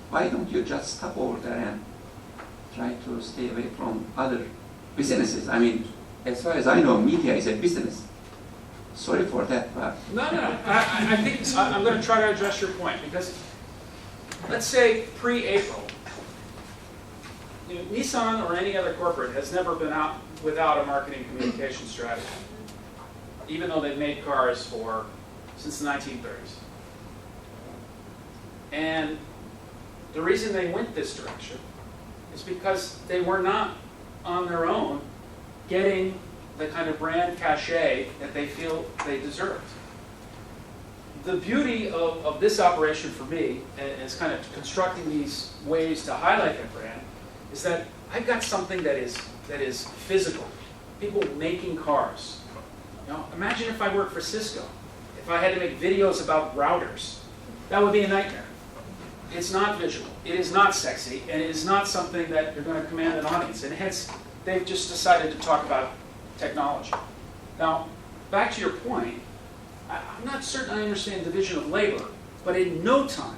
Why don't you just stop over there and try to stay away from other businesses? I mean, as far as I know, media is a business. Sorry for that, but... No. I think I'm going to try to address your point, because let's say pre-April, Nissan or any other corporate has never been out without a marketing communication strategy, even though they've made cars since the 1930s. And the reason they went this direction is because they were not on their own getting the kind of brand cachet that they feel they deserved. The beauty of this operation for me, is kind of constructing these ways to highlight that brand, is that I've got something that is physical. People making cars. Imagine if I worked for Cisco. If I had to make videos about routers, that would be a nightmare. It's not visual. It is not sexy, and it is not something that you're going to command an audience. And hence, they've just decided to talk about technology. Now, back to your point, I'm not certain I understand division of labor, but in no time,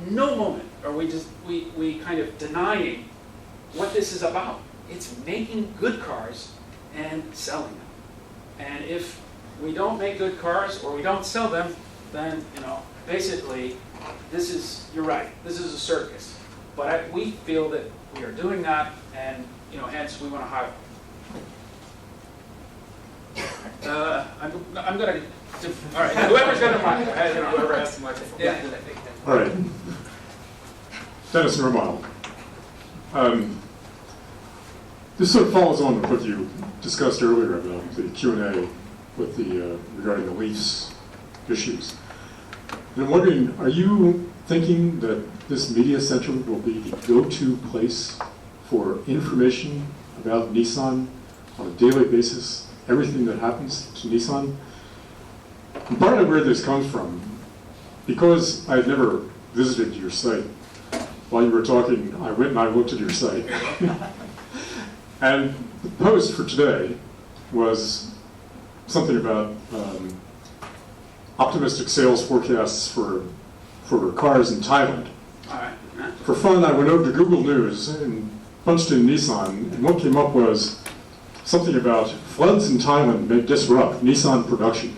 no moment are we kind of denying what this is about. It's making good cars and selling them. And if we don't make good cars or we don't sell them, then basically, you're right. This is a circus. But we feel that we are doing that, and hence we want to highlight. I'm going to. All right. Whoever's got the mic. Whoever has the microphone. Yeah. All right. Dennis Normile. This sort of follows on with what you discussed earlier about the Q&A with regarding the Leafs issues. And I'm wondering, are you thinking that this media center will be the go-to place for information about Nissan on a daily basis, everything that happens to Nissan? And part of where this comes from, because I've never visited your site, while you were talking, I went and I looked at your site. And the post for today was something about optimistic sales forecasts for cars in Thailand. All right. For fun, I went over to Google News and punched in Nissan, and what came up was something about floods in Thailand may disrupt Nissan production.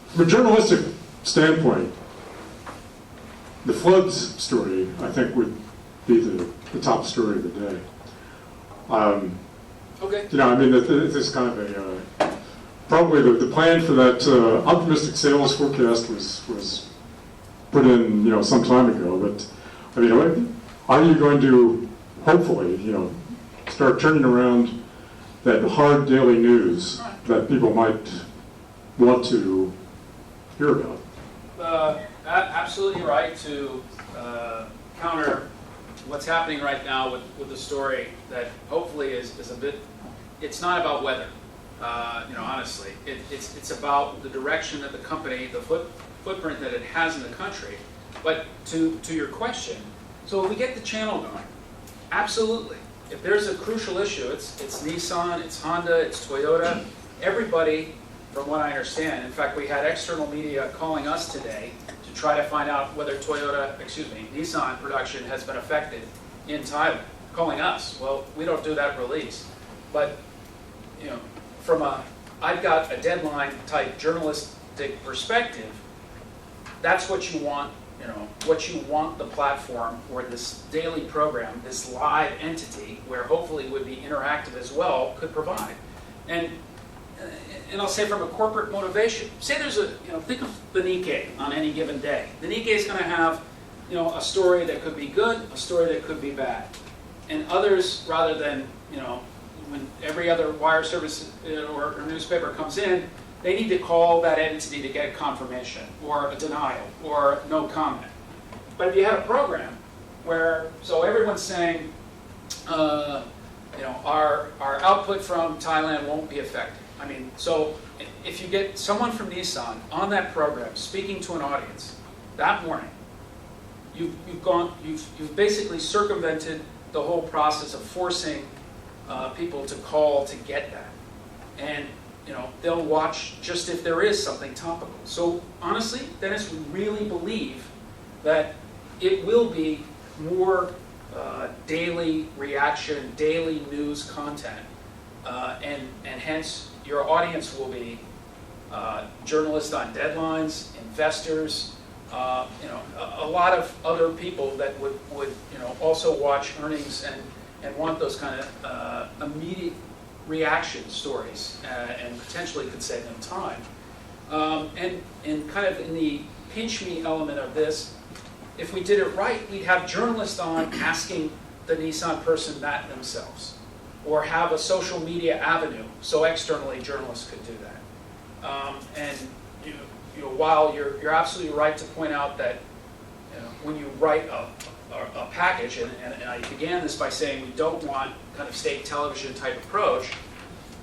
From a journalistic standpoint, the floods story, I think, would be the top story of the day. Okay. You know, I mean, this is kind of a, probably the plan for that optimistic sales forecast was put in, you know, some time ago, but, I mean, are you going to, hopefully, you know, start turning around that hard daily news that people might want to hear about? Absolutely right to counter what's happening right now with the story that hopefully is a bit, it's not about weather, you know, honestly. It's about the direction that the company, the footprint that it has in the country. But to your question, so if we get the channel going, absolutely. If there's a crucial issue, it's Nissan, it's Honda, it's Toyota, everybody, from what I understand, in fact, we had external media calling us today to try to find out whether Nissan production has been affected in Thailand, calling us. Well, we don't do that release. But, you know, I've got a deadline type journalistic perspective, that's what you want, you know, what you want the platform or this daily program, this live entity, where hopefully it would be interactive as well, could provide. And I'll say from a corporate motivation, say there's a, you know, think of the Nikkei on any given day. The Nikkei is going to have, you know, a story that could be good, a story that could be bad. And others, rather than, you know, when every other wire service or newspaper comes in, they need to call that entity to get confirmation or a denial or no comment. But if you had a program where, so everyone's saying, you know, our output from Thailand won't be affected. I mean, so if you get someone from Nissan on that program speaking to an audience that morning, you've basically circumvented the whole process of forcing people to call to get that. And you know, they'll watch just if there is something topical. So honestly, Dennis, we really believe that it will be more daily reaction, daily news content, and hence your audience will be journalists on deadlines, investors, you know, a lot of other people that would you know, also watch earnings and want those kind of immediate reaction stories and potentially could save them time. And kind of in the pinch me element of this, if we did it right, we'd have journalists on asking the Nissan person that themselves, or have a social media avenue so externally journalists could do that. And you know, while you're absolutely right to point out that, you know, when you write a package, and I began this by saying we don't want kind of state television type approach,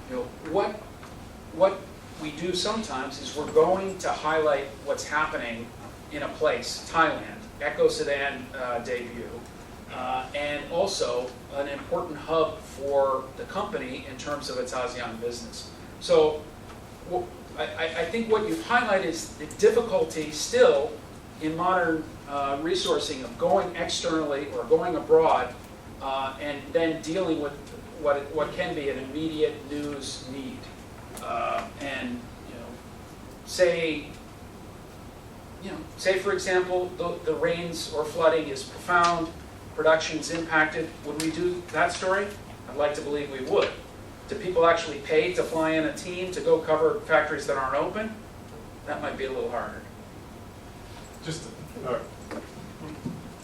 you know, what we do sometimes is we're going to highlight what's happening in a place, Thailand, Echo Sedan debut, and also an important hub for the company in terms of its ASEAN business. So I think what you've highlighted is the difficulty still in modern resourcing of going externally or going abroad and then dealing with what can be an immediate news need. And you know, say for example, the rains or flooding is profound, production's impacted. Would we do that story? I'd like to believe we would. Do people actually pay to fly in a team to go cover factories that aren't open? That might be a little harder. Just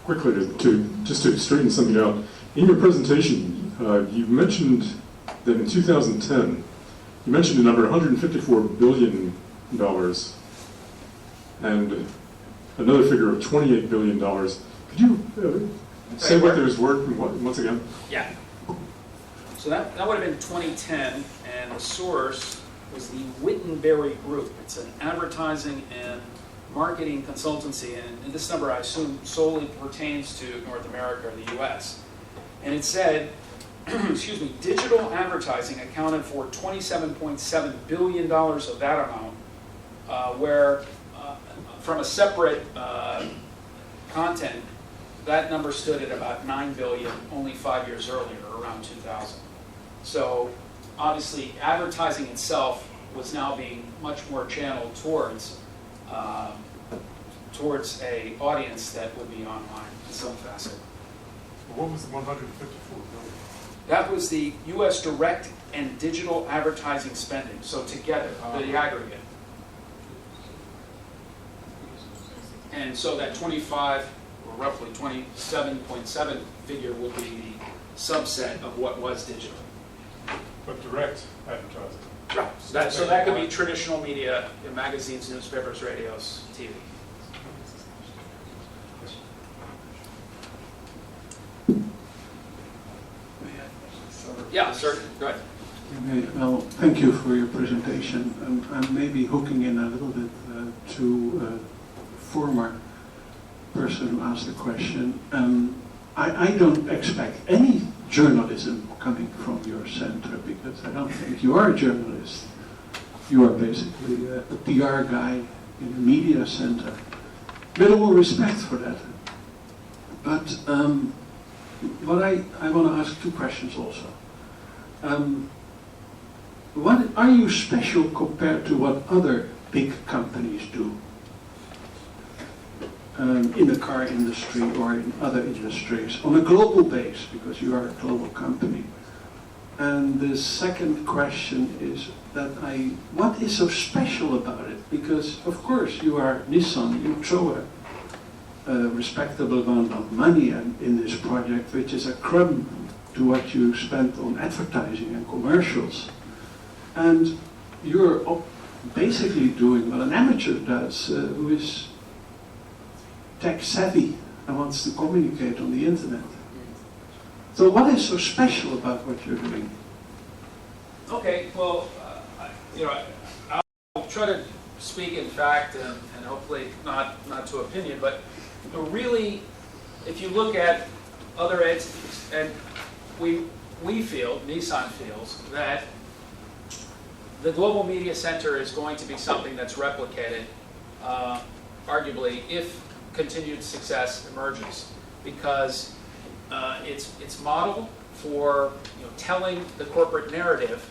quickly to straighten something out. In your presentation, you mentioned that in 2010, you mentioned the number $154 billion and another figure of $28 billion. Could you say what those were once again? Yeah. So that would have been 2010, and the source was the Wittenberry Group. It's an advertising and marketing consultancy, and this number I assume solely pertains to North America or the US. And it said, excuse me, digital advertising accounted for $27.7 billion of that amount, where from a separate content, that number stood at about $9 billion only 5 years earlier, around 2000. So obviously advertising itself was now being much more channeled towards towards a audience that would be online in some facet. What was the 154 billion? That was the U.S. direct and digital advertising spending, so together, the aggregate. And so that 25, or roughly 27.7 figure would be the subset of what was digital. But direct advertising. Right. So that could be traditional media, magazines, newspapers, radios, TV. Yeah, sir. Go ahead. Okay, well, thank you for your presentation. I'm maybe hooking in a little bit to a former person who asked the question. I don't expect any journalism coming from your center, because I don't think you are a journalist. You are basically a PR guy in a media center. With all respect for that. But what I want to ask two questions also. What are you special compared to what other big companies do in the car industry or in other industries on a global base, because you are a global company? And the second question is that what is so special about it? Because of course you are Nissan, you throw a respectable amount of money in this project, which is a crumb to what you spent on advertising and commercials. And you're basically doing what an amateur does, who is tech savvy and wants to communicate on the internet. So what is so special about what you're doing? Okay, well, I'll try to speak in fact and hopefully not to opinion, but really, if you look at other entities, and we feel, Nissan feels, that the Global Media Center is going to be something that's replicated, arguably, if continued success emerges, because its model for telling the corporate narrative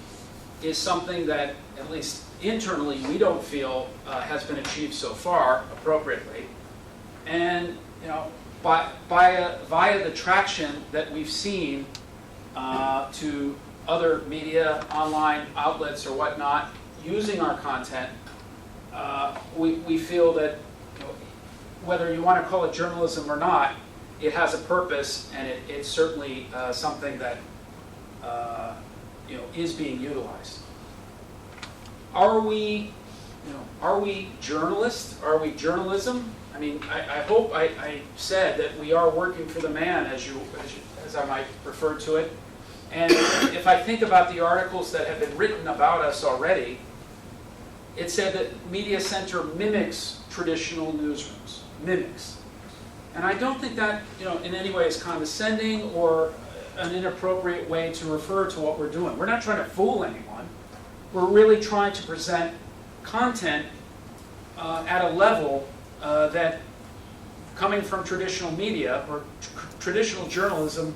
is something that, at least internally, we don't feel has been achieved so far appropriately, and via the traction that we've seen to other media, online outlets or whatnot, using our content, we feel that whether you want to call it journalism or not, it has a purpose, and it's certainly something that is being utilized. Are we journalists? Are we journalism? I mean, I hope I said that we are working for the man, as I might refer to it. And if I think about the articles that have been written about us already, it said that Media Center mimics traditional newsrooms. Mimics. And I don't think that, in any way is condescending or an inappropriate way to refer to what we're doing. We're not trying to fool anyone. We're really trying to present content at a level that, coming from traditional media or traditional journalism,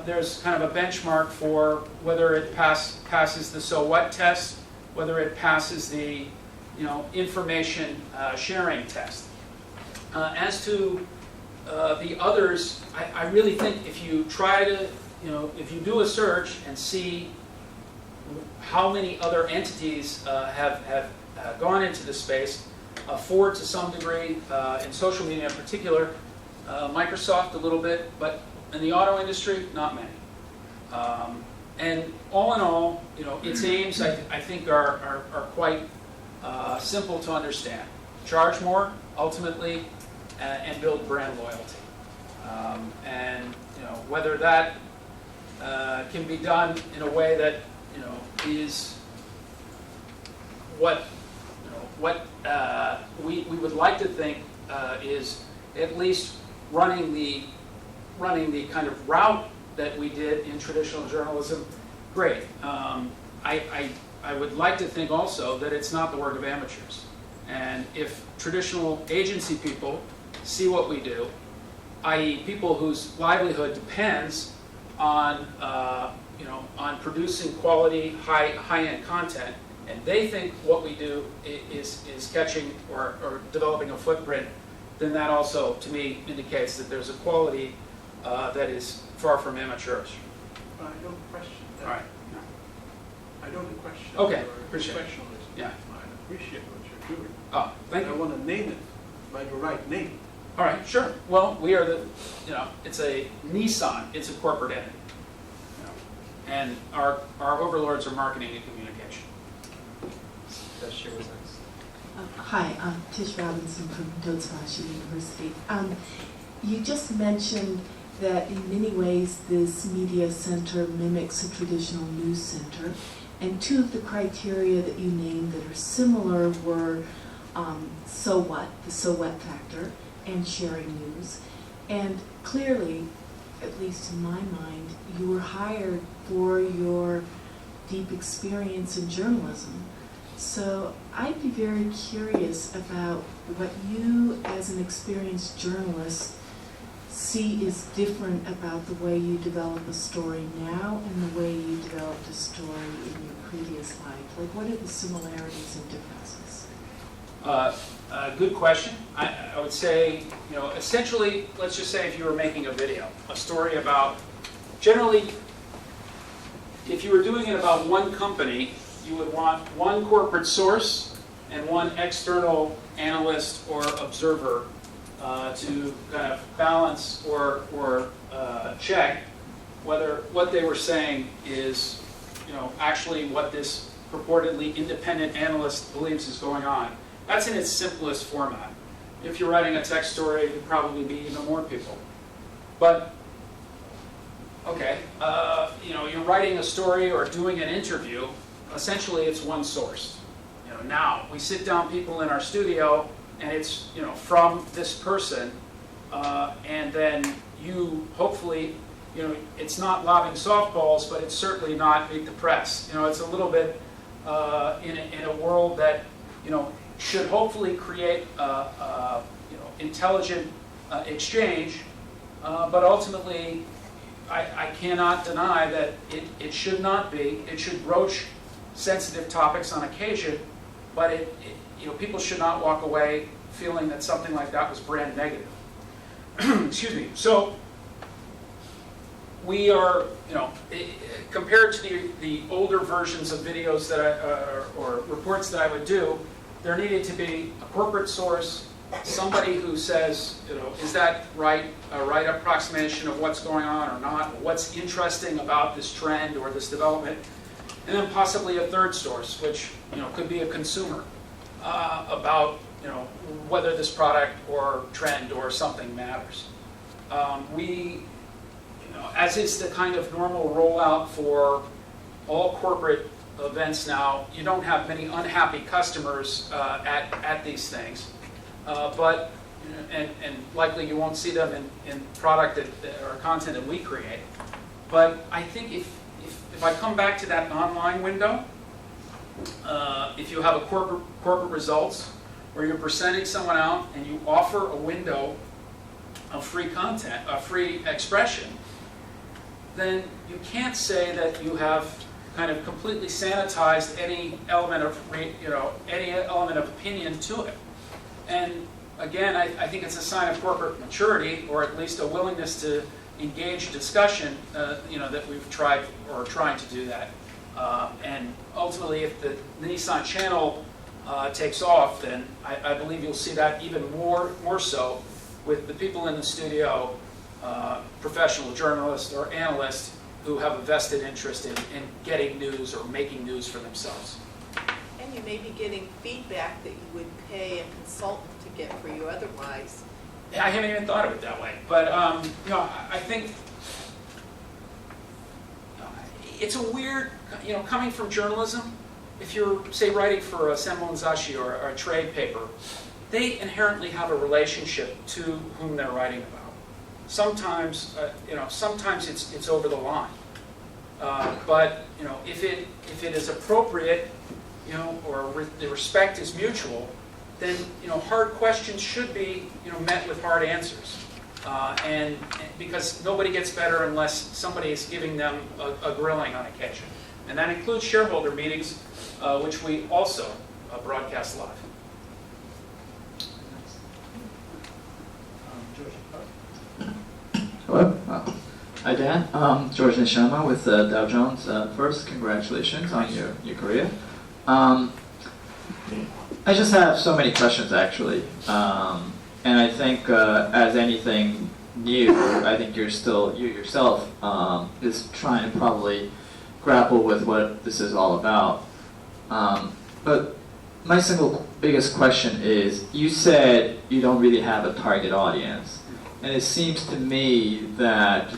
there's kind of a benchmark for whether it passes the so what test, whether it passes the information sharing test. As to the others, I really think if you try to, if you do a search and see how many other entities have gone into this space, Ford to some degree, in social media in particular, Microsoft a little bit, but in the auto industry, not many. And all in all, its aims, I think, are quite simple to understand. Charge more, ultimately, and build brand loyalty. And whether that can be done in a way that is what we would like to think is at least running the kind of route that we did in traditional journalism. Great. I would like to think also that it's not the work of amateurs. And if traditional agency people see what we do, i.e. people whose livelihood depends on on producing quality, high-end content, and they think what we do is catching or developing a footprint then that also, to me, indicates that there's a quality that is far from amateurish. I don't question that. All right. I don't question Okay, your appreciate it. professionalism. Yeah. I appreciate what you're doing. Oh, thank I you. want to name it by the right name. All right, sure. Well, we are it's a Nissan. It's a corporate entity. And our overlords are marketing and communication. Hi, I'm Tish Robinson from Totsbashi University. You just mentioned that in many ways this media center mimics a traditional news center, and two of the criteria that you named that are similar were so what, the so what factor, and sharing news. And clearly, at least in my mind, you were hired for your deep experience in journalism. So I'd be very curious about what you, as an experienced journalist, see is different about the way you develop a story now and the way you developed a story in your previous life. Like, what are the similarities and differences? Good question. I would say, essentially, let's just say if you were making a video, a story about, generally, if you were doing it about one company, you would want one corporate source and one external analyst or observer to kind of balance or check whether what they were saying is, actually what this purportedly independent analyst believes is going on. That's in its simplest format. If you're writing a text story, it would probably be even more people. But, okay, you're writing a story or doing an interview, essentially it's one source. Now, we sit down people in our studio, and it's, from this person, and then you hopefully, it's not lobbing softballs, but it's certainly not meet the press. It's a little bit in a world that, should hopefully create intelligent exchange, but ultimately I cannot deny that it should not be. It should broach sensitive topics on occasion, but people should not walk away feeling that something like that was brand negative. Excuse me. So we are, compared to the older versions of videos that or reports that I would do, there needed to be a corporate source, somebody who says, is that right, a right approximation of what's going on or not, or what's interesting about this trend or this development, and then possibly a third source, which could be a consumer, about whether this product or trend or something matters. As is the kind of normal rollout for all corporate events now, you don't have many unhappy customers at these things, but and likely you won't see them in product or content that we create. But I think if I come back to that online window, if you have a corporate results where you're presenting someone out and you offer a window of free content, a free expression, then you can't say that you have kind of completely sanitized any element of opinion to it. And again, I think it's a sign of corporate maturity, or at least a willingness to engage discussion, that we've tried or are trying to do that. And ultimately, if the Nissan channel takes off, then I believe you'll see that even more so with the people in the studio, professional journalists or analysts who have a vested interest in getting news or making news for themselves. And you may be getting feedback that you would pay a consultant to get for you otherwise. Yeah, I haven't even thought of it that way. But I think it's a weird, coming from journalism, if you're, say, writing for a Senbonzashi or a trade paper, they inherently have a relationship to whom they're writing about. Sometimes, sometimes it's over the line. But if it is appropriate, or the respect is mutual, then hard questions should be met with hard answers. And because nobody gets better unless somebody is giving them a grilling on occasion, and that includes shareholder meetings, which we also broadcast live. Hi Dan, George Nishama with Dow Jones. First, congratulations on your career. I just have so many questions actually, and I think as anything new, I think you yourself is trying to probably grapple with what this is all about. But my single biggest question is, you said you don't really have a target audience, and it seems to me that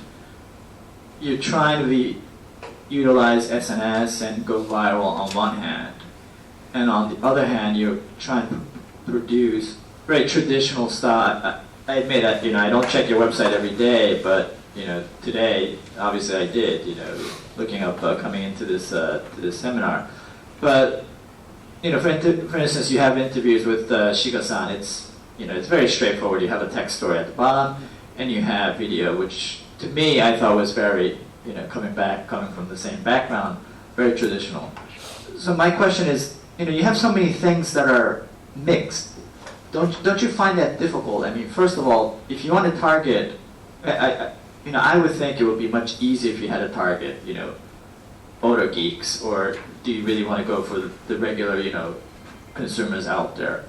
you're trying to utilize SNS and go viral on one hand, and on the other hand, you're trying to produce very traditional style. I admit that I don't check your website every day, but today obviously I did. Looking up coming into this seminar, but for instance, you have interviews with Shiga-san. It's it's very straightforward. You have a text story at the bottom, and you have video, which to me I thought was very coming from the same background, very traditional. So my question is, you have so many things that are mixed. Don't you find that difficult? I mean, first of all, if you want to target, I would think it would be much easier if you had a target, auto geeks, or do you really want to go for the regular, consumers out there?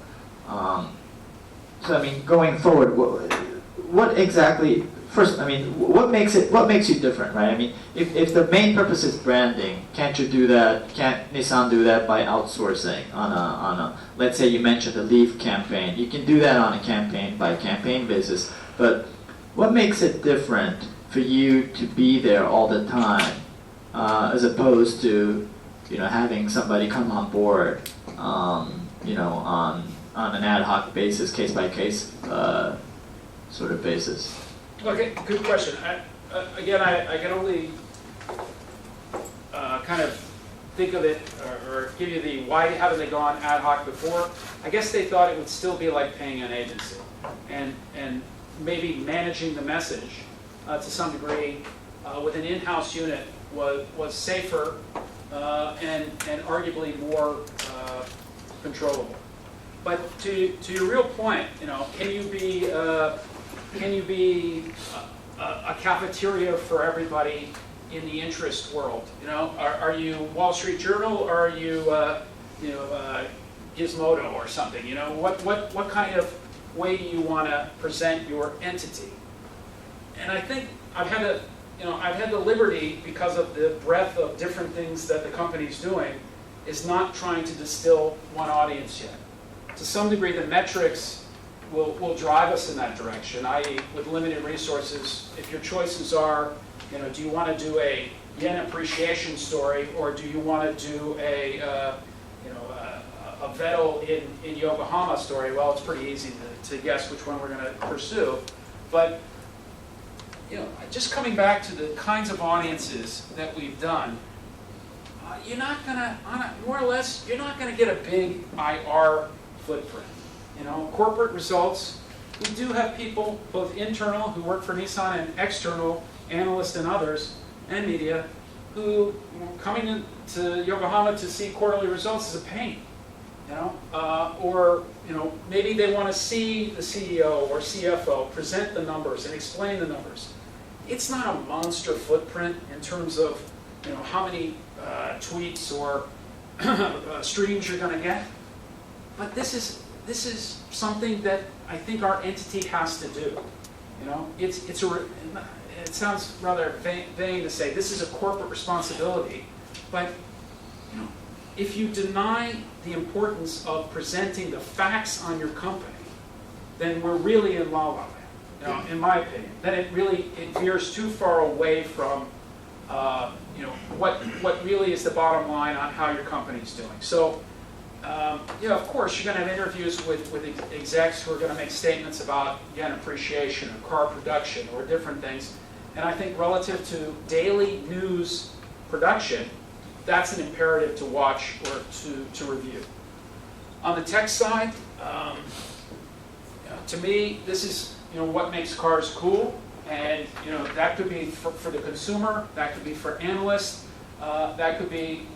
So I mean, going forward, what exactly? First, I mean, what makes you different, right? I mean, if the main purpose is branding, can't you do that? Can't Nissan do that by outsourcing on a let's say you mentioned the Leaf campaign. You can do that on a campaign by campaign basis, but what makes it different for you to be there all the time, as opposed to having somebody come on board, on an ad hoc basis, case by case sort of basis? Okay, good question. Again, I can only kind of think of it or give you the why haven't they gone ad hoc before. I guess they thought it would still be like paying an agency, and maybe managing the message to some degree with an in-house unit was safer and arguably more controllable. But to your real point, can you be a cafeteria for everybody in the interest world? Are you Wall Street Journal, or are you Gizmodo or something? What kind of way do you want to present your entity? And I think I've had the liberty, because of the breadth of different things that the company's doing, is not trying to distill one audience yet. To some degree, the metrics will drive us in that direction, i.e. with limited resources. If your choices are, do you want to do a yen appreciation story, or do you want to do a Vettel in Yokohama story? Well, it's pretty easy to guess which one we're going to pursue. But just coming back to the kinds of audiences that we've done, you're not going to, more or less, you're not going to get a big IR footprint. Corporate results, we do have people, both internal who work for Nissan and external analysts and others, and media, who coming to Yokohama to see quarterly results is a pain. Or maybe they want to see the CEO or CFO present the numbers and explain the numbers. It's not a monster footprint in terms of how many tweets or streams you're going to get, but this is something that I think our entity has to do. It sounds rather vain to say this is a corporate responsibility, but if you deny the importance of presenting the facts on your company, then we're really in la la land, in my opinion. Then it veers too far away from what really is the bottom line on how your company's doing. So, of course, you're going to have interviews with execs who are going to make statements about yen appreciation or car production or different things. And I think relative to daily news production, that's an imperative to watch or to review. On the tech side, to me, this is what makes cars cool, and that could be for the consumer, that could be for analysts, that could be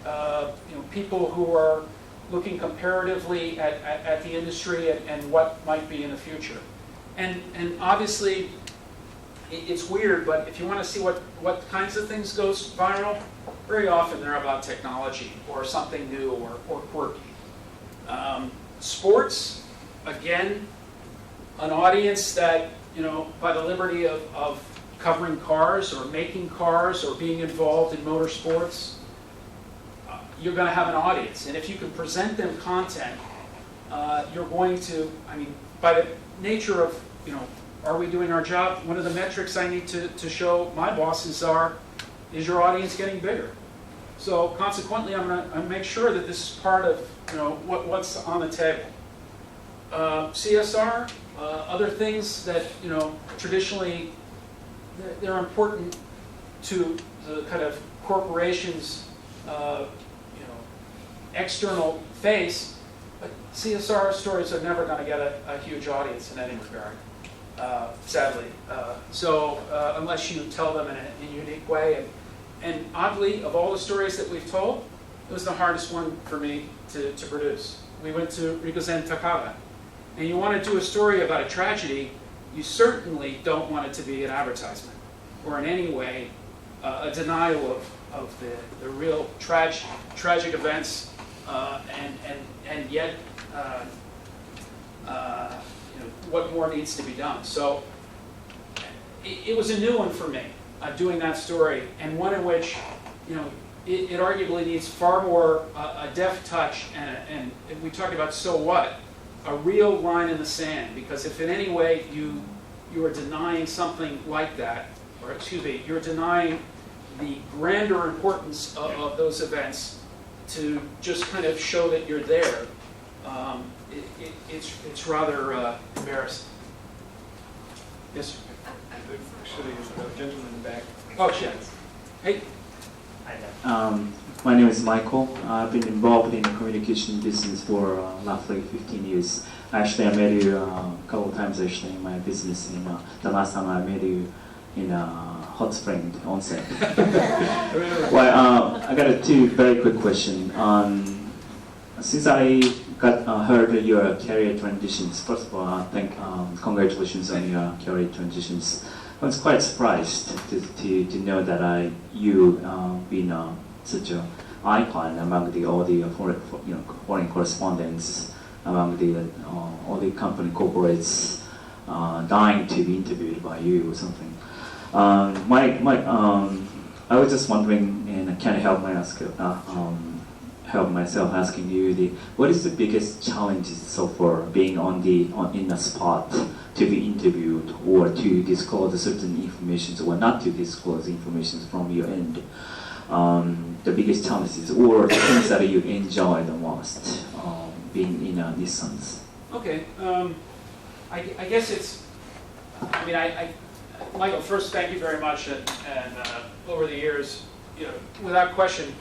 people who are looking comparatively at the industry and what might be in the future. And obviously, it's weird, but if you want to see what kinds of things goes viral, very often they're about technology or something new or quirky. Sports, again, an audience that, by the liberty of covering cars or making cars or being involved in motorsports, you're going to have an audience. And if you can present them content, you're going to, by the nature of, are we doing our job? One of the metrics I need to show my bosses is your audience getting bigger? So consequently, I'm going to make sure that this is part of, what's on the table. CSR, other things that, traditionally they're important to the kind of corporation's, external face, but CSR stories are never going to get a huge audience in any regard, sadly. So unless you tell them in a unique way. And oddly, of all the stories that we've told, it was the hardest one for me to produce. We went to Rikuzen Takara. And you want to do a story about a tragedy, you certainly don't want it to be an advertisement or in any way a denial of the real tragic events and yet what more needs to be done. So it was a new one for me, doing that story, and one in which it arguably needs far more a deft touch and we talk about so what, a real line in the sand, because if in any way you are denying something like that, or excuse me, you're denying the grander importance of those events to just kind of show that you're there, it's rather embarrassing. Yes, sir. Actually, the gentleman in the back. Oh, shit. Hey. My name is Michael. I've been involved in the communication business for roughly 15 years. Actually, I met you a couple of times actually in my business. The last time I met you in Hot Spring onsen. Well, I got two very quick questions. Since I heard your career transitions, first of all, I think congratulations on your career transitions. I was quite surprised to know that you been such an icon among all the foreign correspondents, among all the company corporates dying to be interviewed by you or something. I was just wondering, and I can't help myself asking you, what is the biggest challenge so far being in the spot to be interviewed or to disclose certain information or not to disclose information from your end? The biggest challenges or the things that you enjoy the most being in Nissan's? Okay, I guess it's, Michael, first thank you very much, and over the years, without question,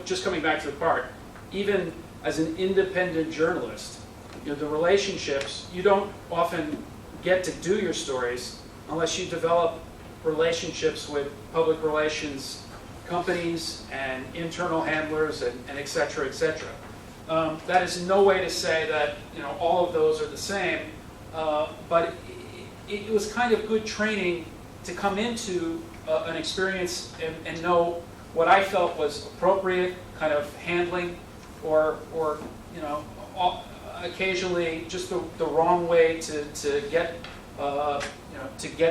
just coming back to the part, even as an independent journalist, the relationships, you don't often get to do your stories unless you develop relationships with public relations companies and internal handlers and et cetera, et cetera. That is no way to say that all of those are the same, but it was kind of good training to come into an experience and know what I felt was appropriate kind of handling, or occasionally just the wrong way to get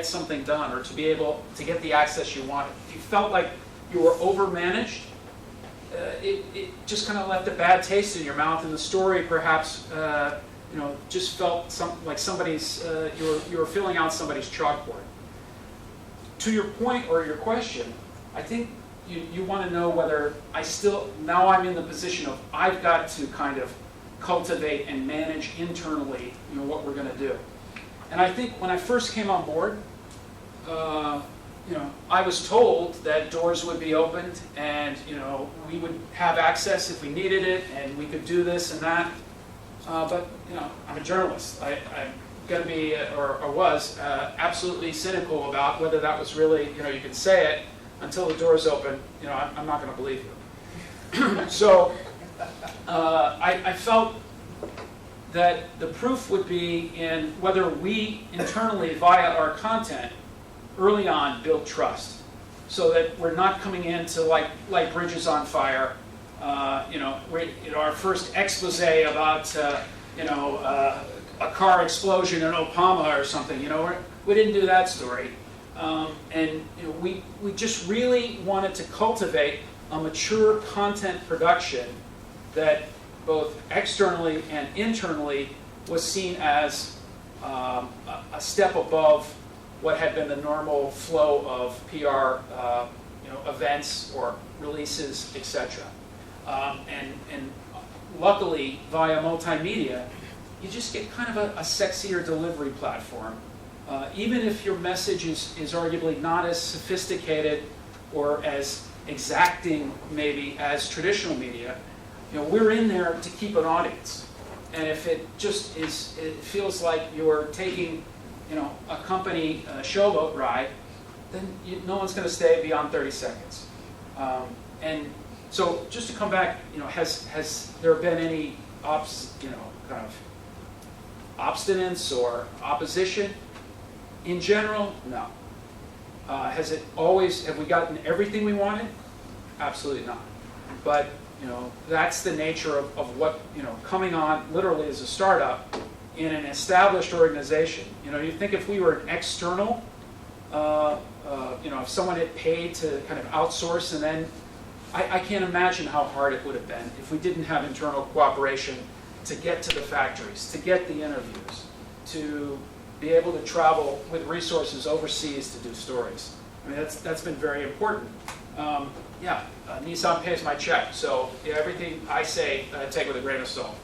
something done, or to be able to get the access you wanted. If you felt like you were overmanaged, it just kind of left a bad taste in your mouth, and the story perhaps just felt like somebody's you were filling out somebody's chalkboard. To your point or your question, I think you want to know whether now I'm in the position of I've got to kind of cultivate and manage internally what we're going to do. And I think when I first came on board, I was told that doors would be opened and we would have access if we needed it, and we could do this and that. But I'm a journalist. I'm going to be or was absolutely cynical about whether that was really you can say it until the doors open. I'm not going to believe you. So I felt that the proof would be in whether we internally, via our content, early on build trust, so that we're not coming into like bridges on fire. Our first expose about a car explosion in Opama or something. We didn't do that story, we just really wanted to cultivate a mature content production that both externally and internally was seen as a step above what had been the normal flow of PR, events or releases, etc. And luckily, via multimedia, you just get kind of a sexier delivery platform. Even if your message is arguably not as sophisticated or as exacting, maybe, as traditional media, we're in there to keep an audience. And if it just is, it feels like you're taking, a company showboat ride, then no one's going to stay beyond 30 seconds. And so, just to come back, has there been any kind of obstinance or opposition? In general, no. Have we gotten everything we wanted? Absolutely not. But, that's the nature of what, coming on literally as a startup in an established organization. You think if we were an external, if someone had paid to kind of outsource, and then I can't imagine how hard it would have been if we didn't have internal cooperation to get to the factories, to get the interviews, to be able to travel with resources overseas to do stories. I mean, that's been very important. Nissan pays my check, so everything I say, take with a grain of salt.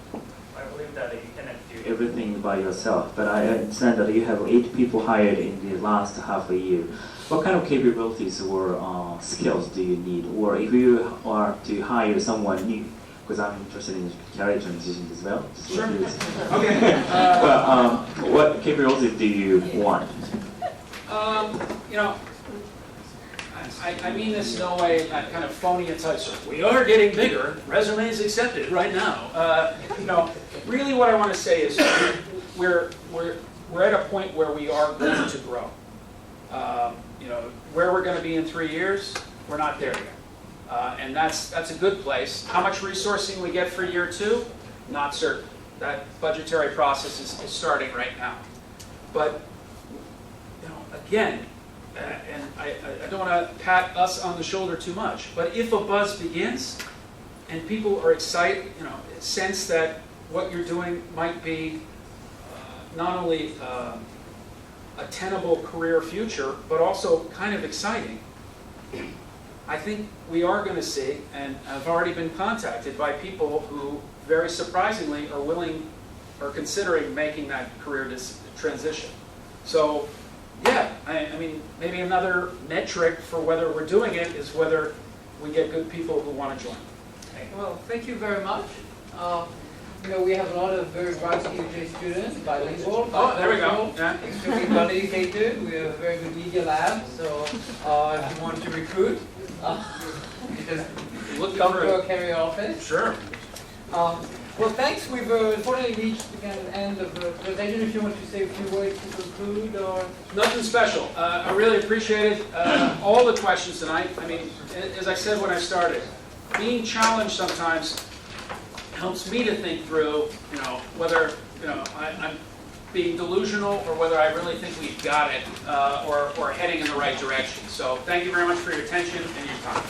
I believe that you cannot do everything by yourself, but I understand that you have 8 people hired in the last half a year. What kind of capabilities or skills do you need? Or if you are to hire someone new, because I'm interested in career transition as well. Sure. Okay. What capabilities do you want? I mean this in no way that kind of phony enticer. We are getting bigger. Resumes accepted right now. Really, what I want to say is we're at a point where we are going to grow. Where we're going to be in 3 years, we're not there yet, and that's a good place. How much resourcing we get for year 2, not certain. That budgetary process is starting right now. But again. And I don't want to pat us on the shoulder too much, but if a buzz begins and people are excited, sense that what you're doing might be not only a tenable career future, but also kind of exciting, I think we are going to see, and I've already been contacted by people who very surprisingly are willing or considering making that career transition. So. Yeah, I mean, maybe another metric for whether we're doing it is whether we get good people who want to join. Well, thank you very much. We have a lot of very bright CUJ students, bilingual, there we go. Yeah. Extremely well educated. We have a very good media lab, so if you want to recruit, just come to our career office. Sure. Well, thanks. We've unfortunately reached the end of the presentation. If you want to say a few words to conclude, or nothing special. I really appreciated all the questions tonight. I mean, as I said when I started, being challenged sometimes helps me to think through, whether I'm being delusional or whether I really think we've got it or heading in the right direction. So, thank you very much for your attention and your time.